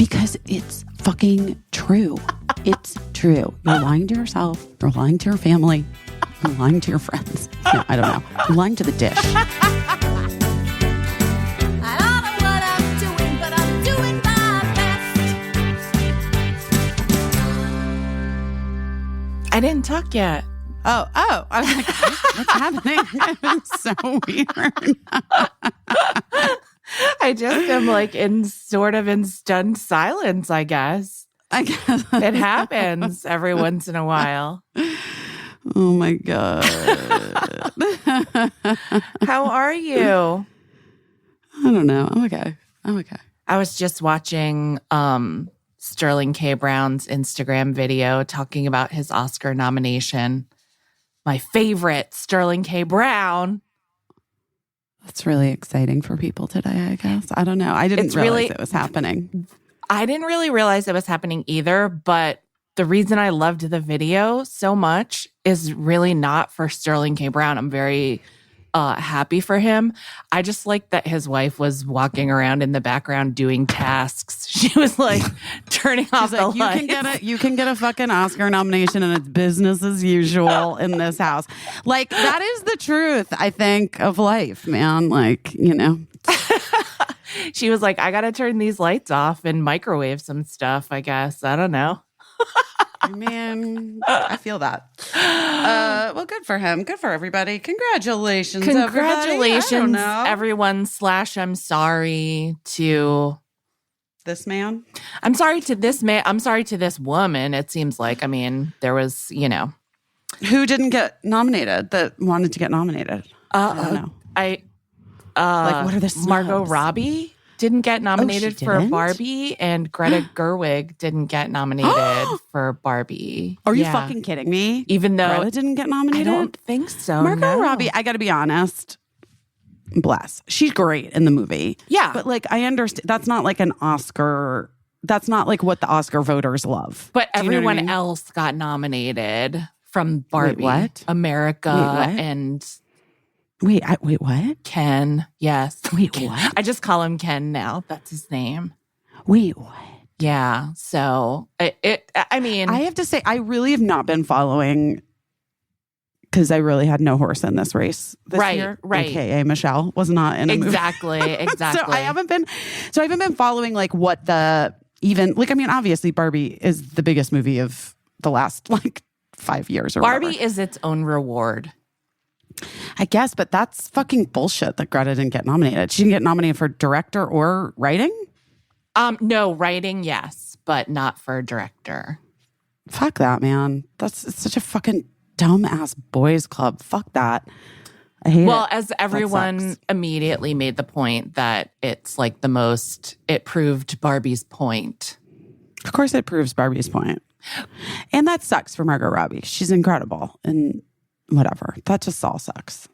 Because it's fucking true. It's true. You're lying to yourself. You're lying to your family. You're lying to your friends. No, I don't know. You're lying to the dish. I didn't talk yet. Oh. I was like, what's happening? It's so weird. I just am like in stunned silence, I guess. It happens every once in a while. Oh my God. How are you? I don't know. I'm okay. I was just watching Sterling K. Brown's Instagram video talking about his Oscar nomination. My favorite, Sterling K. Brown. That's really exciting for people today, I guess. I don't know. I didn't realize it was happening. I didn't really realize it was happening either, but the reason I loved the video so much is really not for Sterling K. Brown. I'm very happy for him. I just like that his wife was walking around in the background doing tasks. She was like turning off the lights. You can get a fucking Oscar nomination and it's business as usual in this house. Like, that is the truth, I think, of life, man. Like, you know. She was like, I got to turn these lights off and microwave some stuff, I guess. I don't know. Man, I feel that. Well, good for him. Good for everybody. Congratulations, Congratulations, everyone. / I'm sorry to this man. I'm sorry to this man. I'm sorry to this woman. It seems like, I mean, there was, Who didn't get nominated that wanted to get nominated? I don't know. Like, what are the snubs? Margot Robbie didn't get nominated for didn't? Barbie, and Greta Gerwig didn't get nominated for Barbie. Are you fucking kidding me? Even though Greta didn't get nominated? I don't think so. Margot Robbie, I got to be honest. Bless. She's great in the movie. Yeah. But like, I understand that's not like an Oscar. That's not like what the Oscar voters love. But everyone else got nominated from Barbie. Wait, what? America and... Wait, what? Ken, yes. Wait, Ken. what? I just call him Ken now. That's his name. Wait, what? Yeah. So I mean, I have to say, I really have not been following because I really had no horse in this race this year. Right. AKA Michelle was not in a movie. Exactly. So I haven't been following like what obviously Barbie is the biggest movie of the last like 5 years or Barbie whatever. is its own reward. I guess, but that's fucking bullshit that Greta didn't get nominated. She didn't get nominated for director or writing? No, writing, yes, but not for director. Fuck that, man. It's such a fucking dumbass boys club. Fuck that. I hate it. Well, as everyone immediately made the point that it's like it proved Barbie's point. Of course it proves Barbie's point. And that sucks for Margot Robbie. She's incredible. And whatever. That just all sucks.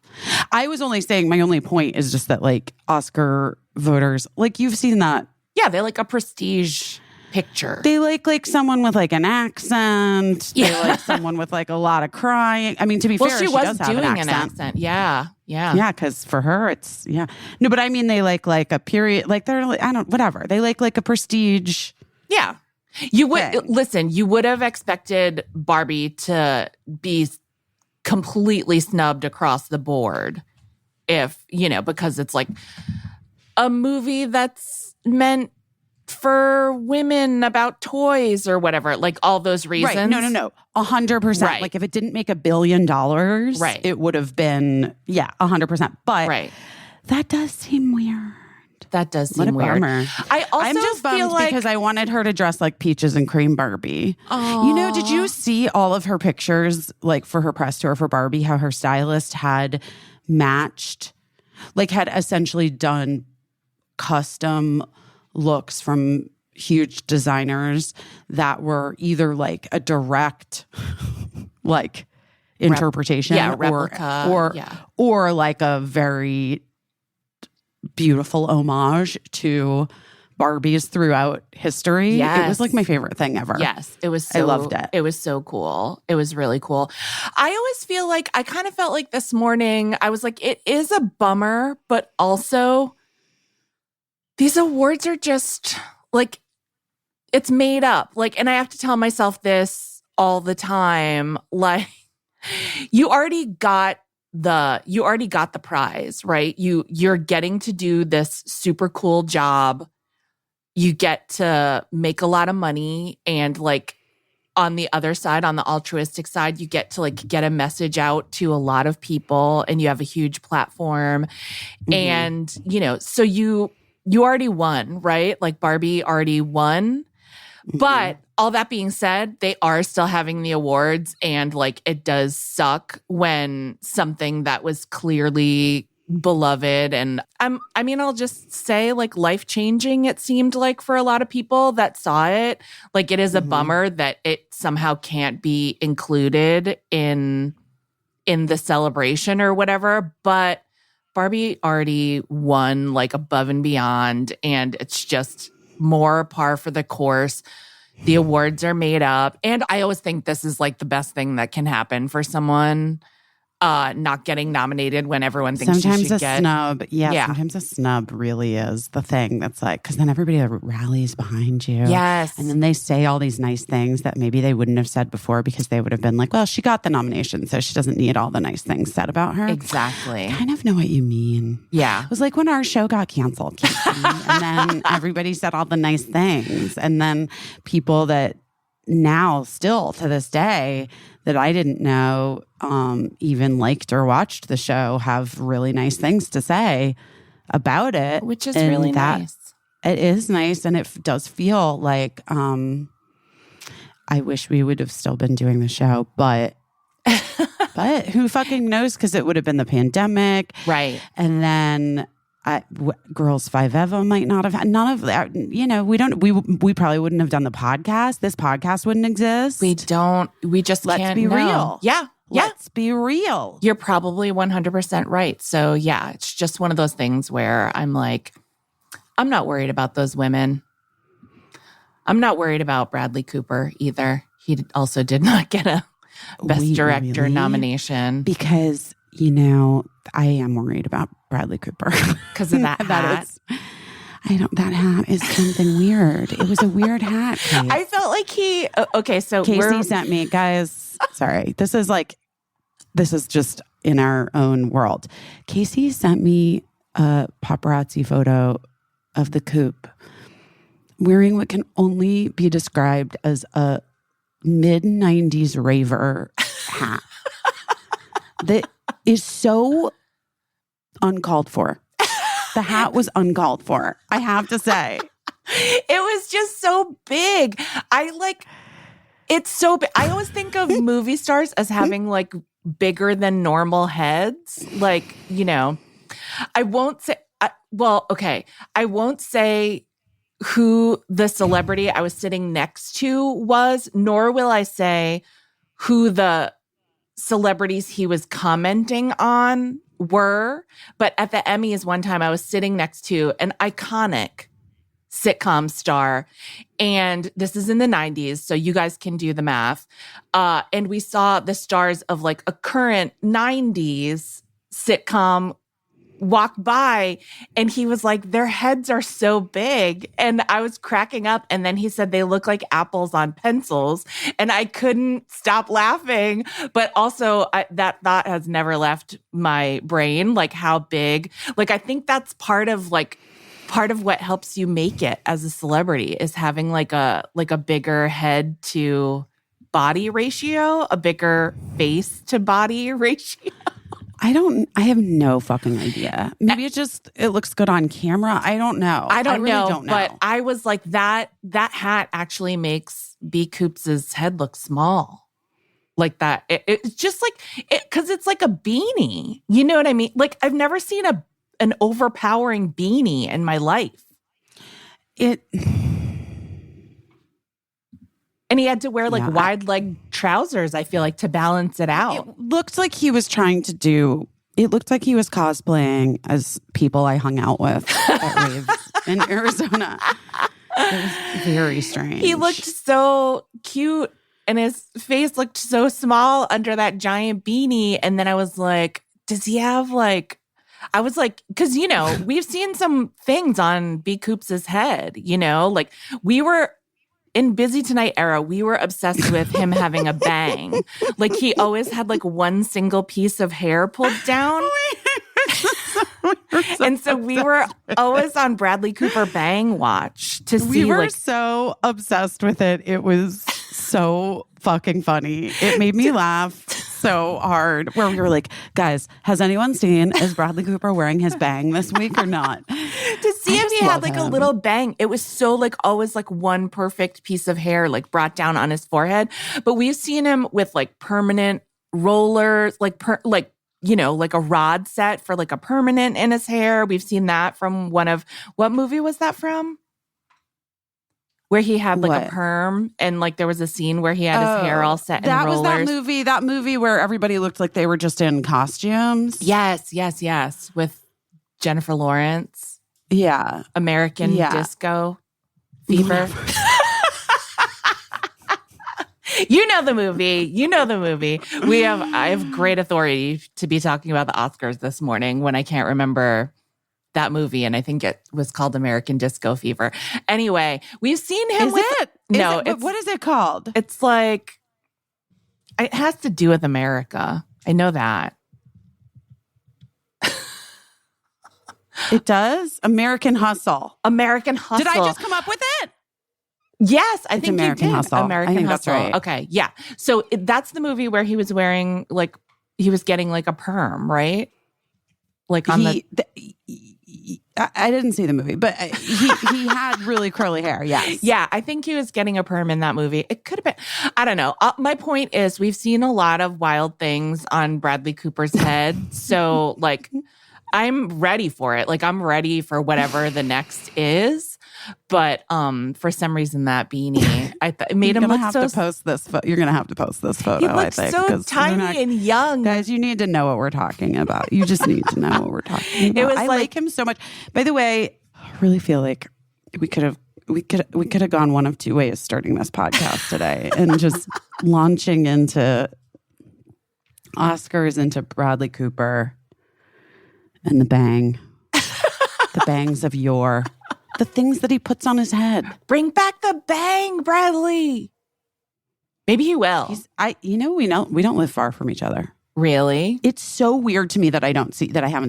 I was only saying my only point is just that like Oscar voters, like you've seen that. Yeah, they like a prestige picture. They like someone with like an accent. Yeah. They like someone with like a lot of crying. I mean, to be fair, she was does have doing an accent. Yeah. Yeah, because for her, it's, yeah. No, but I mean, they like a period, like they're, whatever. They like a prestige. Yeah. You would have expected Barbie to be completely snubbed across the board because it's like a movie that's meant for women about toys or whatever, like all those reasons. Right. No. 100%. Right. Like if it didn't make $1 billion, right, it would have been, 100%. But that does seem weird. That does seem weird. Bummer. I'm just bummed because I wanted her to dress like Peaches and Cream Barbie. Aww. Did you see all of her pictures, like for her press tour for Barbie, how her stylist had matched, like had essentially done custom looks from huge designers that were either like a direct, like interpretation, replica, or like a very beautiful homage to Barbies throughout history. Yes. It was like my favorite thing ever. Yes, it was. I loved it. It was so cool. It was really cool. I always feel like I kind of felt like this morning. I was like, it is a bummer, but also these awards are just like it's made up. Like, and I have to tell myself this all the time. Like, you already got the prize, right? You're getting to do this super cool job. You get to make a lot of money, and like on the other side, on the altruistic side, you get to like get a message out to a lot of people, and you have a huge platform. Mm-hmm. And, you know, so you already won, right? Like Barbie already won. Mm-hmm. But all that being said, they are still having the awards, and like it does suck when something that was clearly beloved and I'll just say like life-changing, it seemed like for a lot of people that saw it. Like it is a bummer that it somehow can't be included in the celebration or whatever, but Barbie already won like above and beyond, and it's just more par for the course. The awards are made up, and I always think this is like the best thing that can happen for someone. Not getting nominated when everyone thinks sometimes you should a snub. Yeah, sometimes a snub really is the thing that's like, because then everybody rallies behind you. Yes. And then they say all these nice things that maybe they wouldn't have said before because they would have been like, well, she got the nomination, so she doesn't need all the nice things said about her. Exactly. I kind of know what you mean. Yeah. It was like when our show got canceled, Caissie, and then everybody said all the nice things. And then people that now still to this day that I didn't know even liked or watched the show have really nice things to say about it. Which is really nice. It is nice, and it does feel like I wish we would have still been doing the show, but but who fucking knows, because it would have been the pandemic. Right. And then Girls 5 Eva might not have had none of that. You know, we probably wouldn't have done the podcast. This podcast wouldn't exist. We just Let's can't be know. real. Yeah. Let's be real. You're probably 100% right. So yeah, it's just one of those things where I'm like, I'm not worried about those women. I'm not worried about Bradley Cooper either. He also did not get a Best Director nomination. Because, you know, I am worried about Bradley Cooper. Because of that hat. That hat is something weird. It was a weird hat. Case. I felt like so Caissie sent me, guys, sorry. This is just in our own world. Caissie sent me a paparazzi photo of the Coop wearing what can only be described as a mid-90s raver hat that is so uncalled for. The hat was uncalled for, I have to say. It was just so big. It's so big. I always think of movie stars as having like bigger than normal heads. Like, you know, I won't say, I won't say who the celebrity I was sitting next to was, nor will I say who the celebrities he was commenting on were. But at the Emmys one time, I was sitting next to an iconic sitcom star. And this is in the 90s, so you guys can do the math. And we saw the stars of like a current 90s sitcom walk by, and he was like, their heads are so big. And I was cracking up. And then he said they look like apples on pencils. And I couldn't stop laughing. But also that thought has never left my brain, like how big. Like I think that's part of what helps you make it as a celebrity is having like a bigger head to body ratio, a bigger face to body ratio. I have no fucking idea. Maybe it looks good on camera. I don't know. I really don't know. But I was like, that hat actually makes B. Coops' head look small. Like that. It's just like, because it's like a beanie. You know what I mean? Like I've never seen an overpowering beanie in my life. And he had to wear like wide leg trousers, I feel like, to balance it out. It looked like he was cosplaying as people I hung out with at raves in Arizona. It was very strange. He looked so cute and his face looked so small under that giant beanie. And then I was like, does he have like, I was like, because, you know, we've seen some things on B. Coops' head, you know, like we were in Busy Tonight era, we were obsessed with him having a bang. Like he always had like one single piece of hair pulled down. And so we were always on Bradley Cooper bang watch to see. We were so obsessed with it. It was so fucking funny. It made me laugh so hard. Where we were like, guys, has anyone seen is Bradley Cooper wearing his bang this week or not? To see if he had like a little bang. It was so like always like one perfect piece of hair like brought down on his forehead. But we've seen him with like permanent rollers, like like a rod set for like a permanent in his hair. We've seen that from what movie was that from? Where he had like a perm and like there was a scene where he had his hair all set in rollers. That movie where everybody looked like they were just in costumes. Yes. With Jennifer Lawrence. Yeah. American Disco Fever. You know the movie. I have great authority to be talking about the Oscars this morning when I can't remember that movie, and I think it was called American Disco Fever. Anyway, we've seen him what is it called? It's like it has to do with America. I know that. It does? American Hustle. Did I just come up with it? Yes, I think American you did. Hustle. American I think Hustle. that's right. Okay, yeah. So that's the movie where he was wearing like he was getting like a perm, right? Like on I didn't see the movie, but he had really curly hair. Yes. Yeah, I think he was getting a perm in that movie. It could have been. I don't know. My point is, we've seen a lot of wild things on Bradley Cooper's head, so like, I'm ready for it. Like, I'm ready for whatever the next is. But for some reason, that beanie, it made him look so. You're gonna have to post this photo. He looks so tiny and young. Guys, you need to know what we're talking about. You just need to know what we're talking about. I like him so much. By the way, I really feel like we could have gone one of two ways starting this podcast today, and just launching into Oscars, into Bradley Cooper, and the bangs of yore. The things that he puts on his head. Bring back the bang, Bradley. Maybe he will. We don't live far from each other. Really? It's so weird to me that I haven't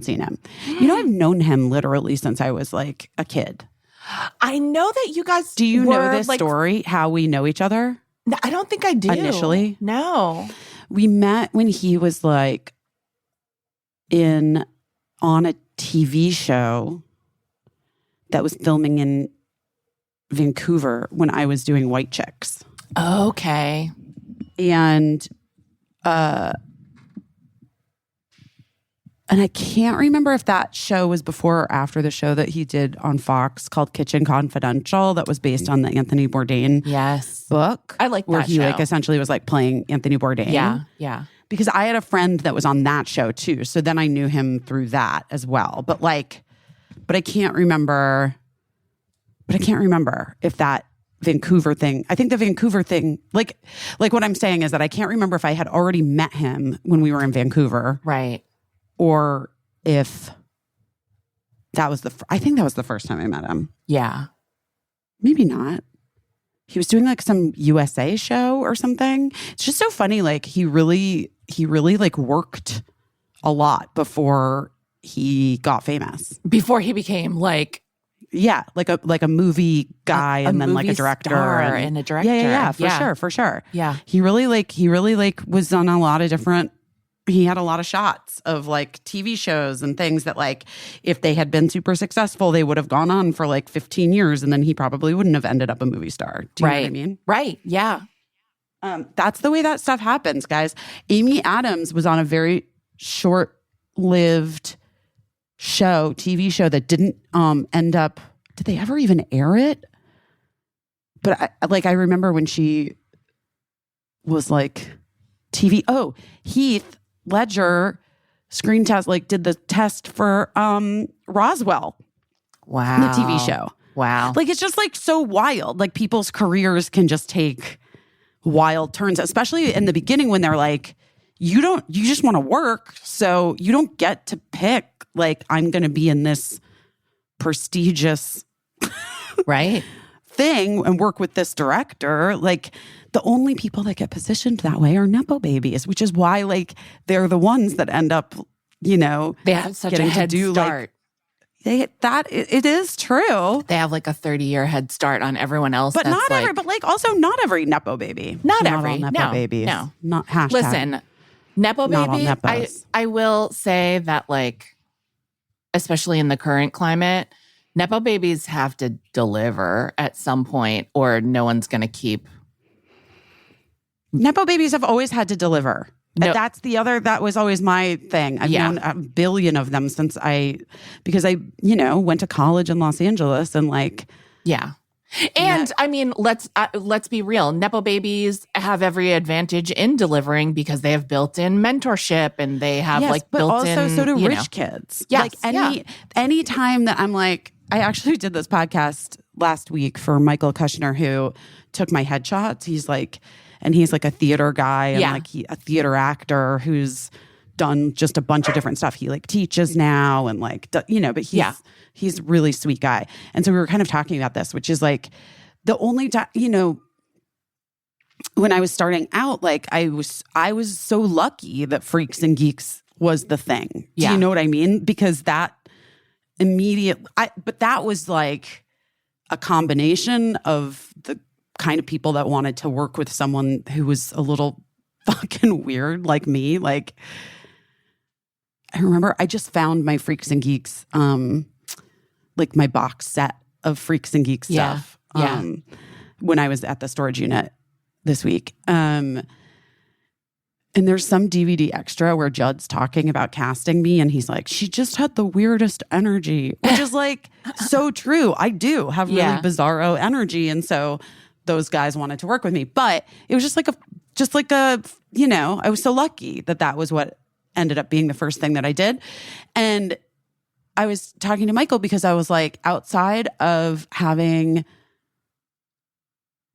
seen him. I've known him literally since I was like a kid. I know that you guys. Do you know this story? How we know each other? No, I don't think I do. Initially, no. We met when he was like on a TV show that was filming in Vancouver when I was doing White Chicks. Okay. And I can't remember if that show was before or after the show that he did on Fox called Kitchen Confidential that was based on the Anthony Bourdain book. I like that where he show. like essentially was like playing Anthony Bourdain. Yeah. Because I had a friend that was on that show too. So then I knew him through that as well. But I can't remember if that Vancouver thing, I think the Vancouver thing, like what I'm saying is that I can't remember if I had already met him when we were in Vancouver. Right. Or if that was I think that was the first time I met him. Yeah. Maybe not. He was doing like some USA show or something. It's just so funny. Like he really like worked a lot before he got famous. Before he became like. Yeah, like a movie guy and then like a director and a director. Yeah, for sure. Yeah. He really was on a lot of different, he had a lot of shots of like TV shows and things that like if they had been super successful, they would have gone on for like 15 years and then he probably wouldn't have ended up a movie star. Do you know what I mean? Right. Yeah. That's the way that stuff happens, guys. Amy Adams was on a very short-lived TV show that didn't end up, did they ever even air it? But I remember when she was like TV. Oh, Heath Ledger screen test, like did the test for Roswell. Wow. The TV show. Wow. Like it's just like so wild. Like people's careers can just take wild turns, especially in the beginning when they're like, you just want to work. So you don't get to pick like, I'm going to be in this prestigious thing and work with this director. Like, the only people that get positioned that way are Nepo babies, which is why, like, they're the ones that end up, you know, they have such a head start. It is true. They have like a 30-year head start on everyone else. But also not every Nepo baby. Not every Nepo babies. No. Not hashtag. Listen, Nepo baby, Nepos. I will say that, like, especially in the current climate, Nepo babies have to deliver at some point or no one's going to keep. Nepo babies have always had to deliver. No. That was always my thing. I've known a billion of them because I, you know, went to college in Los Angeles and like. Yeah. And I mean, let's be real. Nepo babies have every advantage in delivering because they have built-in mentorship and they have but built-in. Also, so do rich kids. Yes, like any time that I'm like, I actually did this podcast last week for Michael Kushner, who took my headshots. He's like a theater guy and a theater actor who's done just a bunch of different stuff. He like teaches now and like, you know, but he's a really sweet guy. And so we were kind of talking about this, which is like the only time, you know, when I was starting out, like I was so lucky that Freaks and Geeks was the thing. Do you know what I mean? Because that but that was like a combination of the kind of people that wanted to work with someone who was a little fucking weird like me. Like, I remember I just found my Freaks and Geeks, like my box set of Freaks and Geeks stuff when I was at the storage unit this week. And there's some DVD extra where Judd's talking about casting me and he's like, she just had the weirdest energy, which is like so true. I do have really bizarro energy. And so those guys wanted to work with me, but it was just like a, you know, I was so lucky that was what ended up being the first thing that I did. And I was talking to Michael because I was like, outside of having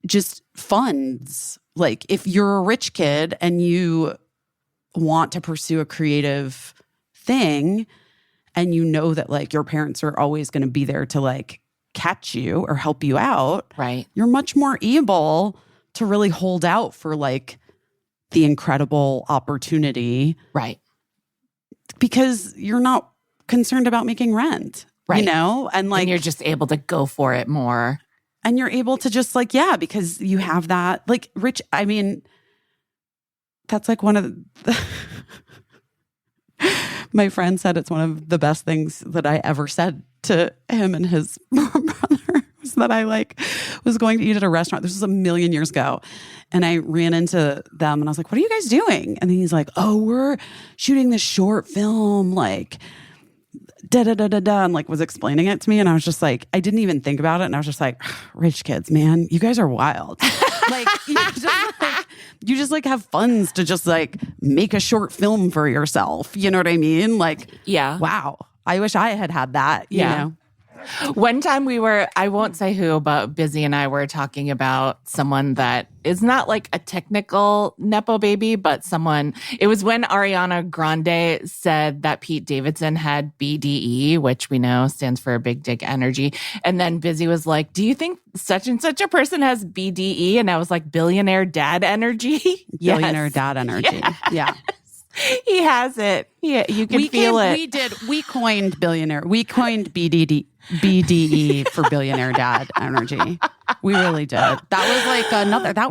just funds, like if you're a rich kid and you want to pursue a creative thing and you know that like your parents are always going to be there to like catch you or help you out, right? You're much more able to really hold out for like the incredible opportunity, right? Because you're not concerned about making rent, right? You know, and like you're just able to go for it more. And you're able to just like, because you have that, like rich, I mean, that's like one of the, my friend said it's one of the best things that I ever said to him and his brother was that I like was going to eat at a restaurant. This was a million years ago. And I ran into them and I was like, what are you guys doing? And then he's like, oh, we're shooting this short film, like, and like was explaining it to me and I was just like, I didn't even think about it and I was just like, rich kids, man, you guys are wild. Like you just like have funds to just like make a short film for yourself, you know what I mean? Like, wow, I wish I had that, you know. One time I won't say who, but Busy and I were talking about someone that is not like a technical Nepo baby, but it was when Ariana Grande said that Pete Davidson had BDE, which we know stands for Big Dick Energy. And then Busy was like, do you think such and such a person has BDE? And I was like, Billionaire Dad Energy? Billionaire Dad Energy. Yes. Yeah. He has it. You can feel it. We coined billionaire. We coined BDE for Billionaire Dad Energy. We really did. That was like another. That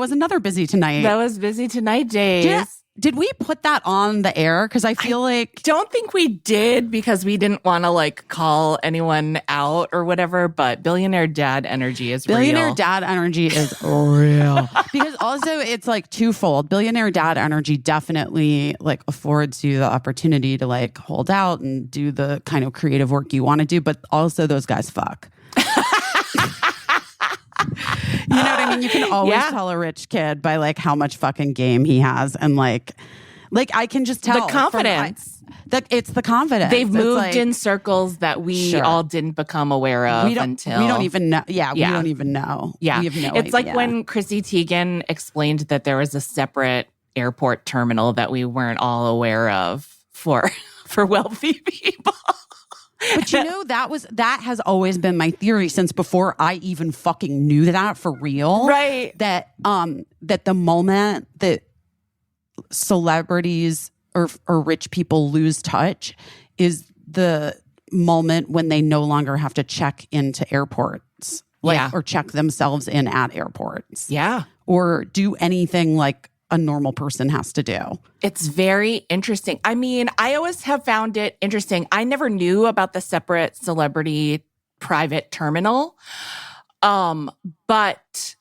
was another Busy Tonight. That was Busy Tonight days. Did we put that on the air? Because I feel like don't think we did because we didn't want to like call anyone out or whatever. But Billionaire Dad Energy is Billionaire real. Dad Energy is real. Because also it's like twofold. Billionaire Dad Energy definitely like affords you the opportunity to like hold out and do the kind of creative work you want to do, but also those guys fuck. You know what I mean? You can always tell a rich kid by like how much fucking game he has, and like I can just tell the confidence. It's the confidence. They've moved in circles that we all didn't become aware of until we don't even know. Yeah, we don't even know. Yeah, we have no it's idea. Like when Chrissy Teigen explained that there was a separate airport terminal that we weren't all aware of for wealthy people. But that has always been my theory since before I even fucking knew that for real. Right. That the moment that celebrities or rich people lose touch is the moment when they no longer have to check into airports. Or check themselves in at airports. Yeah. Or do anything like a normal person has to do. It's very interesting. I mean, I always have found it interesting. I never knew about the separate celebrity private terminal. But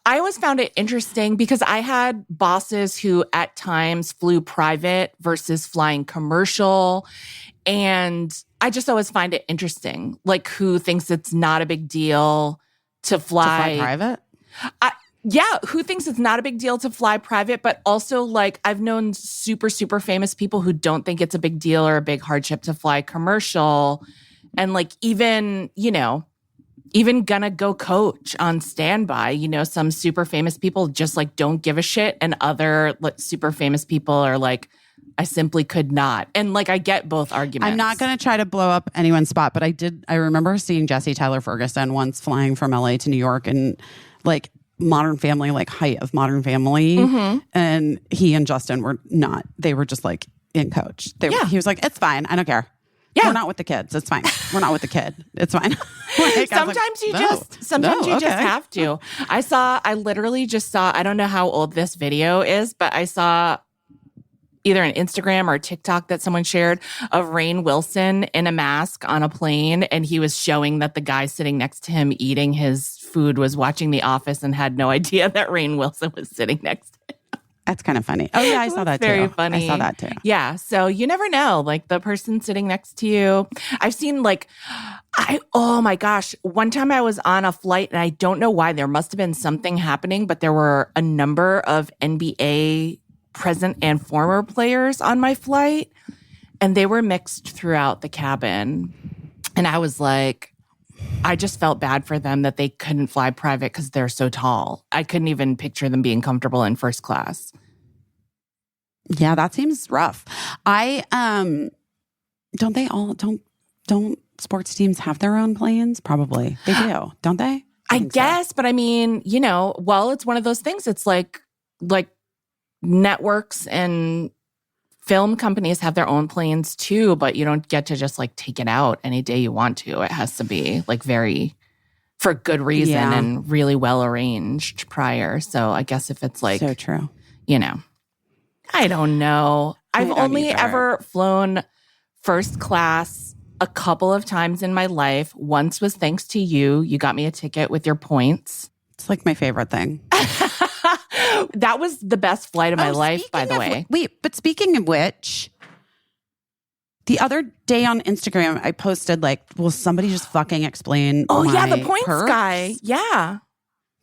I always found it interesting because I had bosses who at times flew private versus flying commercial. And I just always find it interesting, like who thinks it's not a big deal to fly private? Who thinks it's not a big deal to fly private, but also like I've known super, super famous people who don't think it's a big deal or a big hardship to fly commercial. And like even gonna go coach on standby, some super famous people just like don't give a shit. And other like, super famous people are like, I simply could not. And like, I get both arguments. I'm not going to try to blow up anyone's spot, but I remember seeing Jesse Tyler Ferguson once flying from LA to New York and like Modern Family, like height of Modern Family. Mm-hmm. And he and Justin were not, they were just like in coach. He was like, it's fine. I don't care. Yeah. We're not with the kids. It's fine. We're not with the kid. It's fine. Sometimes you just have to. I literally just saw, I don't know how old this video is, but I saw either an Instagram or TikTok that someone shared of Rainn Wilson in a mask on a plane. And he was showing that the guy sitting next to him eating his food was watching The Office and had no idea that Rainn Wilson was sitting next to him. That's kind of funny. Oh yeah, I saw that too. Very funny. I saw that too. Yeah. So you never know, like the person sitting next to you. I've seen oh my gosh. One time I was on a flight and I don't know why, there must have been something happening, but there were a number of NBA present and former players on my flight, and they were mixed throughout the cabin. And I was like, I just felt bad for them that they couldn't fly private because they're so tall. I couldn't even picture them being comfortable in first class. Yeah, that seems rough. Don't sports teams have their own planes? Probably. They do, don't they? I guess, so. But I mean, it's one of those things. It's like networks and film companies have their own planes too, but you don't get to just like take it out any day you want to. It has to be like very for good reason and really well arranged prior. So I guess if it's like so true, I don't know. I've only ever flown first class a couple of times in my life. Once was thanks to you. You got me a ticket with your points. It's like my favorite thing. That was the best flight of my life, by the way. But speaking of which, the other day on Instagram, I posted like, will somebody just fucking explain the points perks? Guy. Yeah.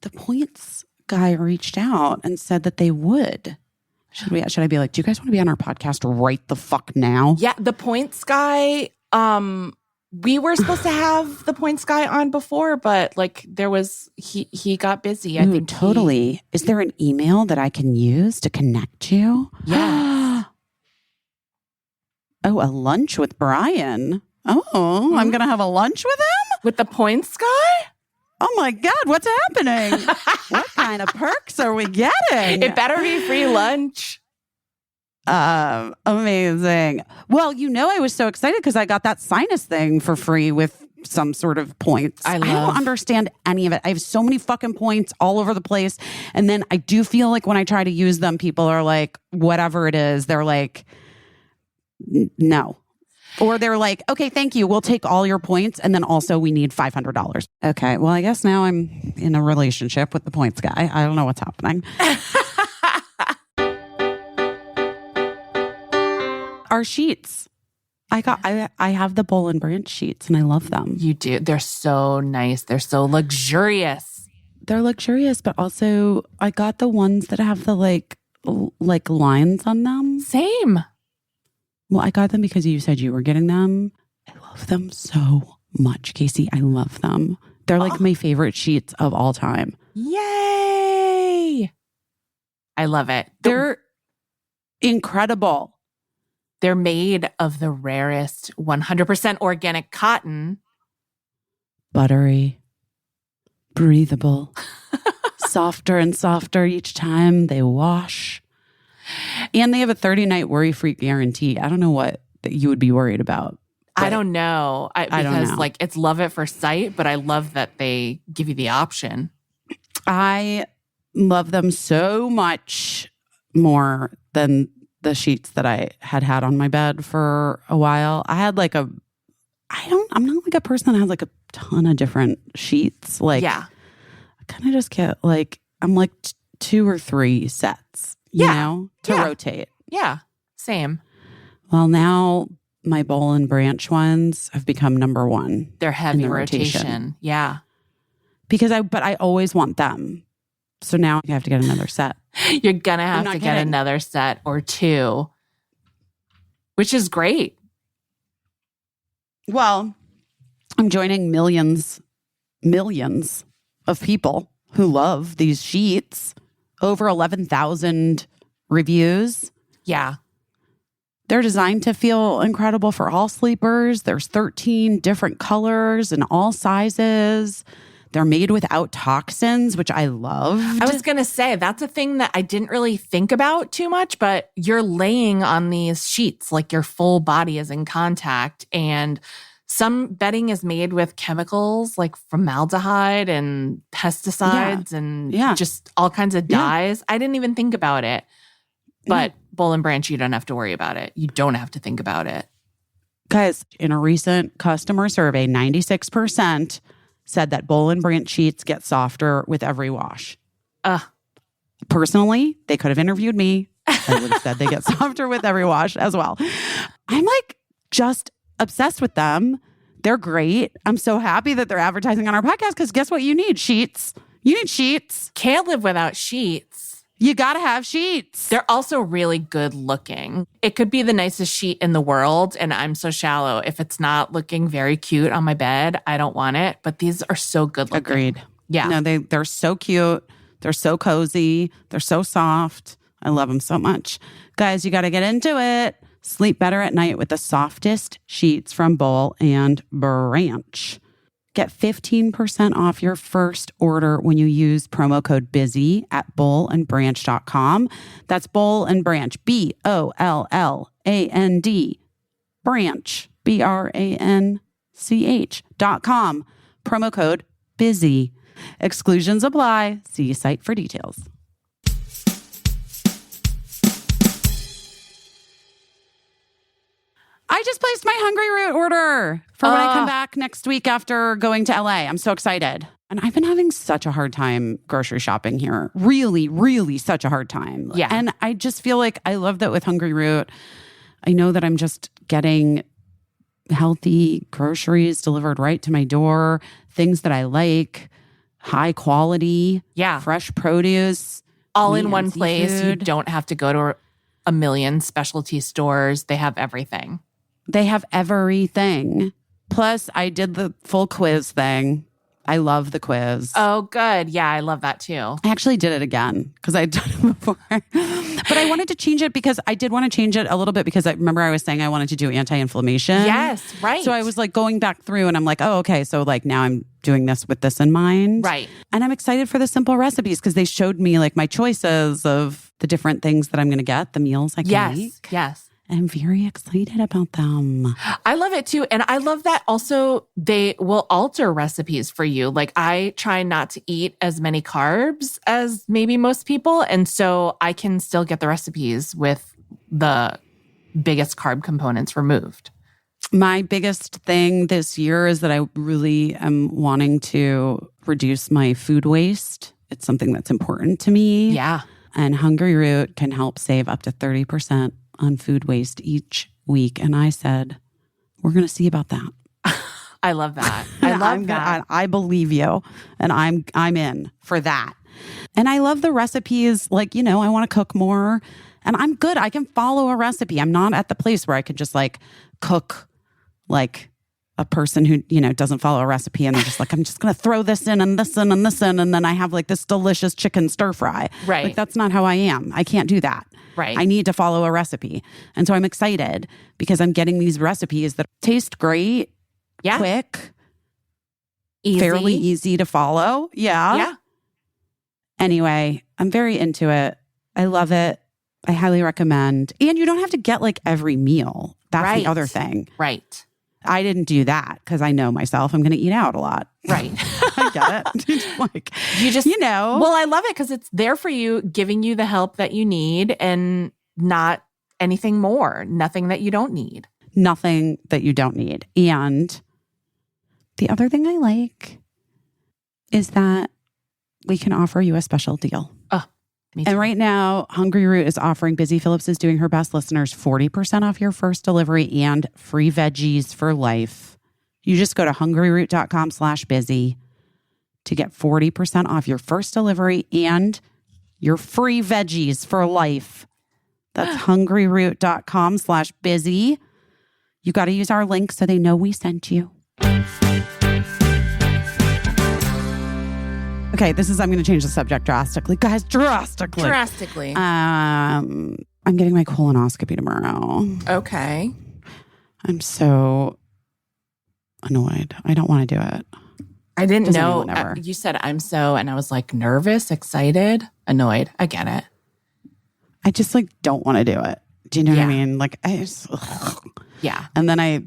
The points guy reached out and said that they would. Should I be like, do you guys want to be on our podcast right the fuck now? Yeah, the points guy, we were supposed to have the points guy on before, but like he got busy. I think totally. Is there an email that I can use to connect you? Yeah. A lunch with Brian. Oh, I'm going to have a lunch with him? With the points guy? Oh my God, what's happening? What kind of perks are we getting? It better be free lunch. Amazing. Well, I was so excited because I got that sinus thing for free with some sort of points. I don't understand any of it. I have so many fucking points all over the place. And then I do feel like when I try to use them, people are like, whatever it is, they're like, no. Or they're like, okay, thank you. We'll take all your points. And then also we need $500. Okay. Well, I guess now I'm in a relationship with the points guy. I don't know what's happening. Our sheets. I have the Boll and Branch sheets and I love them. You do. They're so nice. They're so luxurious. They're luxurious, but also I got the ones that have the like lines on them. Same. Well, I got them because you said you were getting them. I love them so much, Caissie. I love them. They're like my favorite sheets of all time. Yay! I love it. They're incredible. They're made of the rarest 100% organic cotton. Buttery, breathable, softer and softer each time they wash. And they have a 30-night worry-free guarantee. I don't know what that you would be worried about. I don't know. Because like it's love at first sight, but I love that they give you the option. I love them so much more than the sheets that I had on my bed for a while. I had like I'm not like a person that has like a ton of different sheets. Like, I kind of just get like, I'm like 2 or 3 sets, you know, to rotate. Yeah, same. Well, now my Boll and Branch ones have become number 1. They're heavy rotation. Yeah. Because I always want them. So now I have to get another set. You're going to have to get another set or 2, which is great. Well, I'm joining millions of people who love these sheets. Over 11,000 reviews. Yeah. They're designed to feel incredible for all sleepers. There's 13 different colors and all sizes. They're made without toxins, which I love. I was going to say, that's a thing that I didn't really think about too much, but you're laying on these sheets, like your full body is in contact. And some bedding is made with chemicals like formaldehyde and pesticides and just all kinds of dyes. I didn't even think about it. But Boll and Branch, you don't have to worry about it. You don't have to think about it. Guys, in a recent customer survey, 96% said that Boll and Branch sheets get softer with every wash. Personally, they could have interviewed me. I would have said they get softer with every wash as well. I'm like just obsessed with them. They're great. I'm so happy that they're advertising on our podcast because guess what you need? Sheets. You need sheets. Can't live without sheets. You got to have sheets. They're also really good looking. It could be the nicest sheet in the world, and I'm so shallow. If it's not looking very cute on my bed, I don't want it. But these are so good looking. Agreed. Yeah. No, they're so cute. They're so cozy. They're so soft. I love them so much. Guys, you got to get into it. Sleep better at night with the softest sheets from Boll and Branch. Get 15% off your first order when you use promo code BUSY at bollandbranch.com. That's Boll and Branch, BOLLAND, Branch, BRANCH.com. Promo code BUSY. Exclusions apply. See site for details. I just placed my Hungry Root order for when I come back next week after going to LA. I'm so excited. And I've been having such a hard time grocery shopping here. Really, really such a hard time. Yeah. And I just feel like I love that with Hungry Root. I know that I'm just getting healthy groceries delivered right to my door, things that I like, high quality, fresh produce. All in one place. You don't have to go to a million specialty stores. They have everything. They have everything. Plus, I did the full quiz thing. I love the quiz. Oh, good. Yeah, I love that too. I actually did it again because I'd done it before. But I wanted to change it because I did want to change it a little bit because I remember I was saying I wanted to do anti-inflammation. Yes, right. So I was like going back through and I'm like, oh, okay. So like now I'm doing this with this in mind. Right. And I'm excited for the simple recipes because they showed me like my choices of the different things that I'm going to get, the meals I can make. Yes. I'm very excited about them. I love it too. And I love that also they will alter recipes for you. Like I try not to eat as many carbs as maybe most people. And so I can still get the recipes with the biggest carb components removed. My biggest thing this year is that I really am wanting to reduce my food waste. It's something that's important to me. Yeah. And Hungry Root can help save up to 30% on food waste each week. And I said, we're going to see about that. I love that. I love that. I believe you. And I'm in for that. And I love the recipes. Like, you know, I want to cook more and I'm good. I can follow a recipe. I'm not at the place where I can just like cook like a person who, doesn't follow a recipe and they're just like, I'm just going to throw this in and this in and this in. And then I have like this delicious chicken stir fry. Right. Like that's not how I am. I can't do that. Right. I need to follow a recipe. And so I'm excited because I'm getting these recipes that taste great, quick, fairly easy to follow. Yeah. Anyway, I'm very into it. I love it. I highly recommend. And you don't have to get like every meal. That's the other thing. Right. I didn't do that because I know myself. I'm going to eat out a lot. Right. I get it. Like, you just, Well, I love it because it's there for you, giving you the help that you need and not anything more. Nothing that you don't need. Nothing that you don't need. And the other thing I like is that we can offer you a special deal. And right now, Hungry Root is offering, Busy Phillips is doing her best listeners 40% off your first delivery and free veggies for life. You just go to hungryroot.com/busy to get 40% off your first delivery and your free veggies for life. That's hungryroot.com/busy. You got to use our link so they know we sent you. Okay, I'm going to change the subject drastically. Guys, drastically. I'm getting my colonoscopy tomorrow. Okay. I'm so annoyed. I don't want to do it. I didn't know. You said I'm so, and I was like nervous, excited, annoyed. I get it. I just like don't want to do it. Do you know what I mean? Like I just, yeah. And then I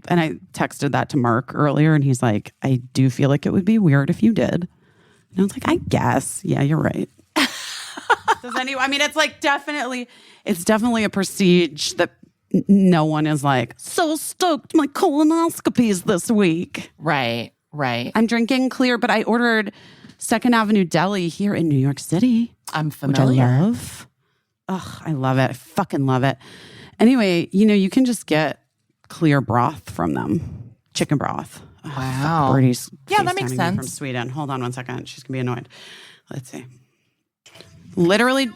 texted that to Mark earlier and he's like, I do feel like it would be weird if you did. And I was like, I guess. Yeah, you're right. It's like it's definitely a prestige that no one is like, so stoked my colonoscopies this week. Right. I'm drinking clear, but I ordered Second Avenue Deli here in New York City. I'm familiar. Which I love. Ugh, I love it. I fucking love it. Anyway, you can just get clear broth from them. Chicken broth. Wow. Birdie's that makes sense. From Sweden. Hold on one second. She's going to be annoyed. Let's see. Literally.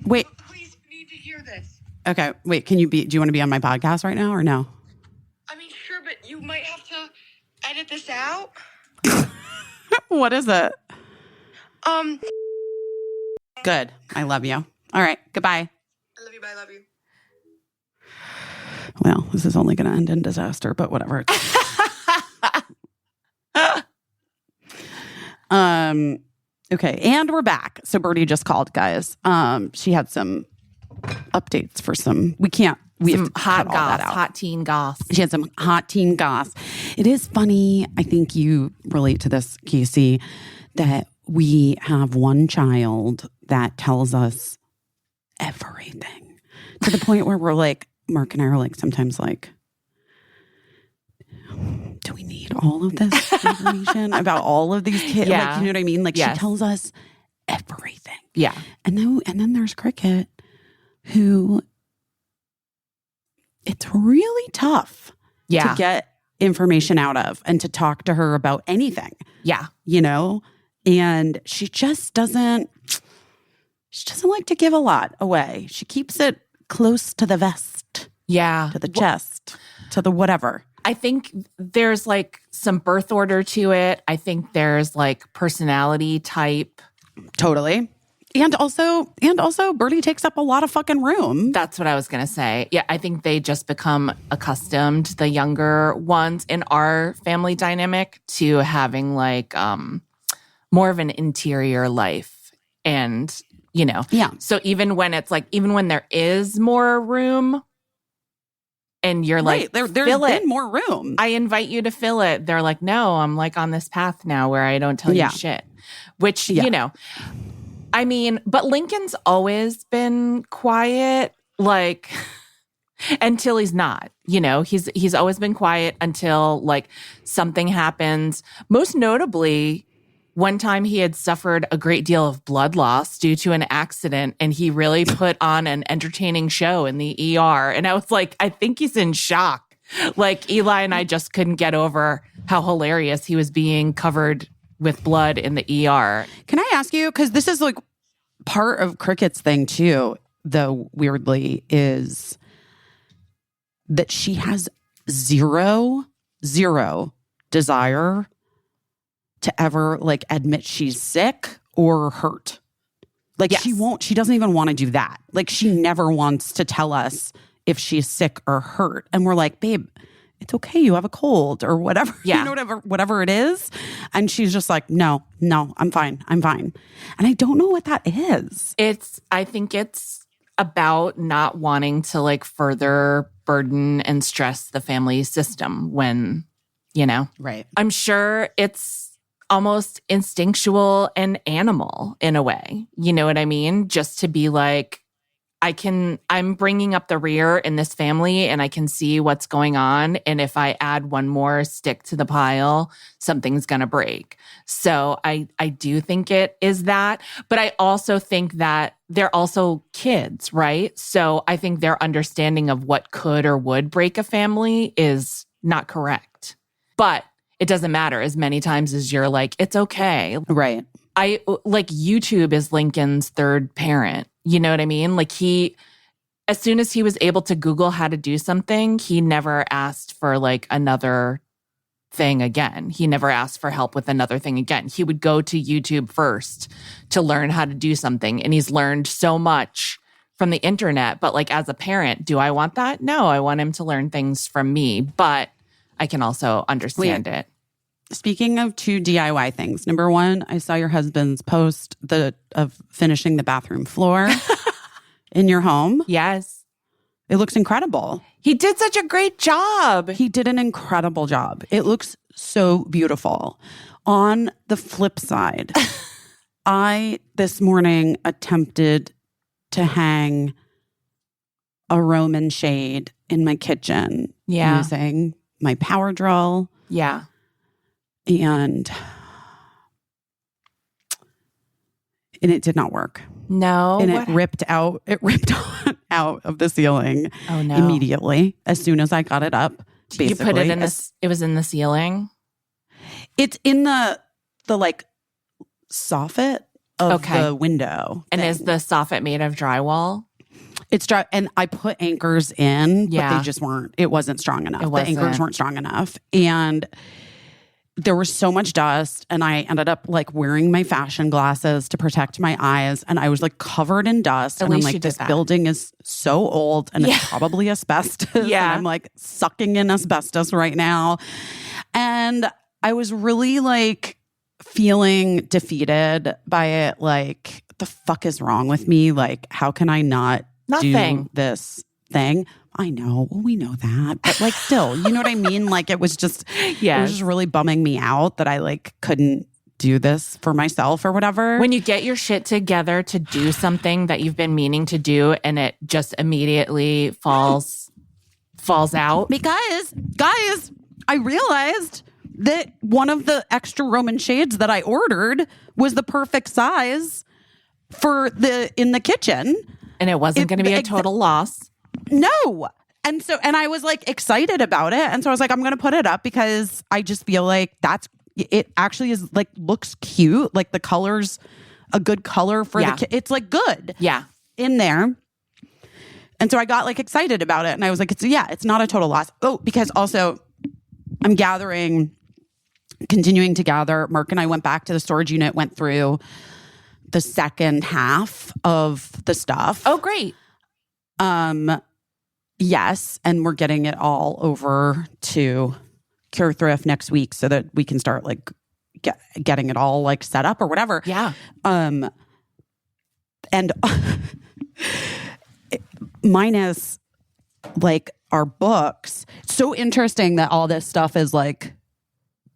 Wait. Please need to hear this. Okay. Wait, do you want to be on my podcast right now or no? I mean, sure, but you might have to edit this out. What is it? Good. I love you. All right. Goodbye. I love you. Bye. I love you. Well, this is only going to end in disaster, but whatever. Okay, and we're back. So Birdie just called, guys. She had some updates for we have to hot cut all that goss, out. hot teen goss. She had some hot teen goss. It is funny. I think you relate to this, Caissie, that we have one child that tells us everything to the point where we're like, Mark and I are like, sometimes like, do we need all of this information about all of these kids? Yeah. Like, you know what I mean? Like, yes. She tells us everything. Yeah. And then there's Cricket, who it's really tough to get information out of and to talk to her about anything. Yeah. And she doesn't like to give a lot away. She keeps it close to the vest. Yeah. To the chest, to the whatever. I think there's like some birth order to it. I think there's like personality type. Totally. And also Birdie takes up a lot of fucking room. That's what I was going to say. Yeah, I think they just become accustomed, the younger ones in our family dynamic, to having like more of an interior life. And, Yeah. So even when there is more room, and you're like, there's been more room. I invite you to fill it. They're like, no, I'm like on this path now where I don't tell you shit. Which, but Lincoln's always been quiet, like, until he's not. He's always been quiet until like something happens. Most notably, one time he had suffered a great deal of blood loss due to an accident, and he really put on an entertaining show in the ER. And I was like, I think he's in shock. Like Eli and I just couldn't get over how hilarious he was being covered with blood in the ER. Can I ask you, because this is like part of Cricket's thing too, though weirdly, is that she has zero zero desire to ever like admit she's sick or hurt. Like Yes. she doesn't even want to do that. Like she never wants to tell us if she's sick or hurt. And we're like, babe, it's okay. You have a cold or whatever, Yeah. you know, whatever it is. And she's just like, no, I'm fine. And I don't know what that is. I think it's about not wanting to like further burden and stress the family system when, you know, Right. I'm sure it's almost instinctual and animal in a way. You know what I mean? Just to be like, I'm bringing up the rear in this family and I can see what's going on. And if I add one more stick to the pile, something's going to break. So I do think it is that. But I also think that they're also kids, right? So I think their understanding of what could or would break a family is not correct. But it doesn't matter as many times as you're like, it's okay. Right. YouTube is Lincoln's third parent. You know what I mean? Like as soon as he was able to Google how to do something, he never asked for like another thing again. He never asked for help with another thing again. He would go to YouTube first to learn how to do something. And he's learned so much from the internet. But like as a parent, do I want that? No, I want him to learn things from me. But I can also understand it. Speaking of two DIY things, number one, I saw your husband's post of finishing the bathroom floor in your home. Yes. It looks incredible. He did such a great job. He did an incredible job. It looks so beautiful. On the flip side, I this morning attempted to hang a Roman shade in my kitchen using my power drill. Yeah. And it did not work. No. And it ripped out of the ceiling immediately as soon as I got it up. Basically. You put it in it was in the ceiling? It's in the like soffit of the window. And is the soffit made of drywall? It's dry, and I put anchors in, Yeah. but they just weren't. It wasn't strong enough. It wasn't. The anchors weren't strong enough, and there was so much dust. And I ended up like wearing my fashion glasses to protect my eyes, and I was like covered in dust. At and I'm least like, you did this that. building is so old, and it's probably asbestos. Yeah. And I'm like sucking in asbestos right now, and I was really like feeling defeated by it. Like, what the fuck is wrong with me? Like, how can I not do this thing? I know. Well, we know that. But like still, you know what I mean? Like it was just it was just really bumming me out that I like couldn't do this for myself or whatever. When you get your shit together to do something that you've been meaning to do and it just immediately falls out. Because guys, I realized that one of the extra Roman shades that I ordered was the perfect size for in the kitchen. And it wasn't going to be a total loss. No. And I was like excited about it. And so I was like, I'm going to put it up because I just feel like it actually is like, looks cute. Like the color's a good color for it's like good in there. And so I got like excited about it. And I was like, it's not a total loss. Oh, because also I'm continuing to gather. Mark and I went back to the storage unit, went through the second half of the stuff. Oh, great. Yes, and we're getting it all over to Cure Thrift next week so that we can start like getting it all like set up or whatever. Yeah. And minus like our books. It's so interesting that all this stuff is like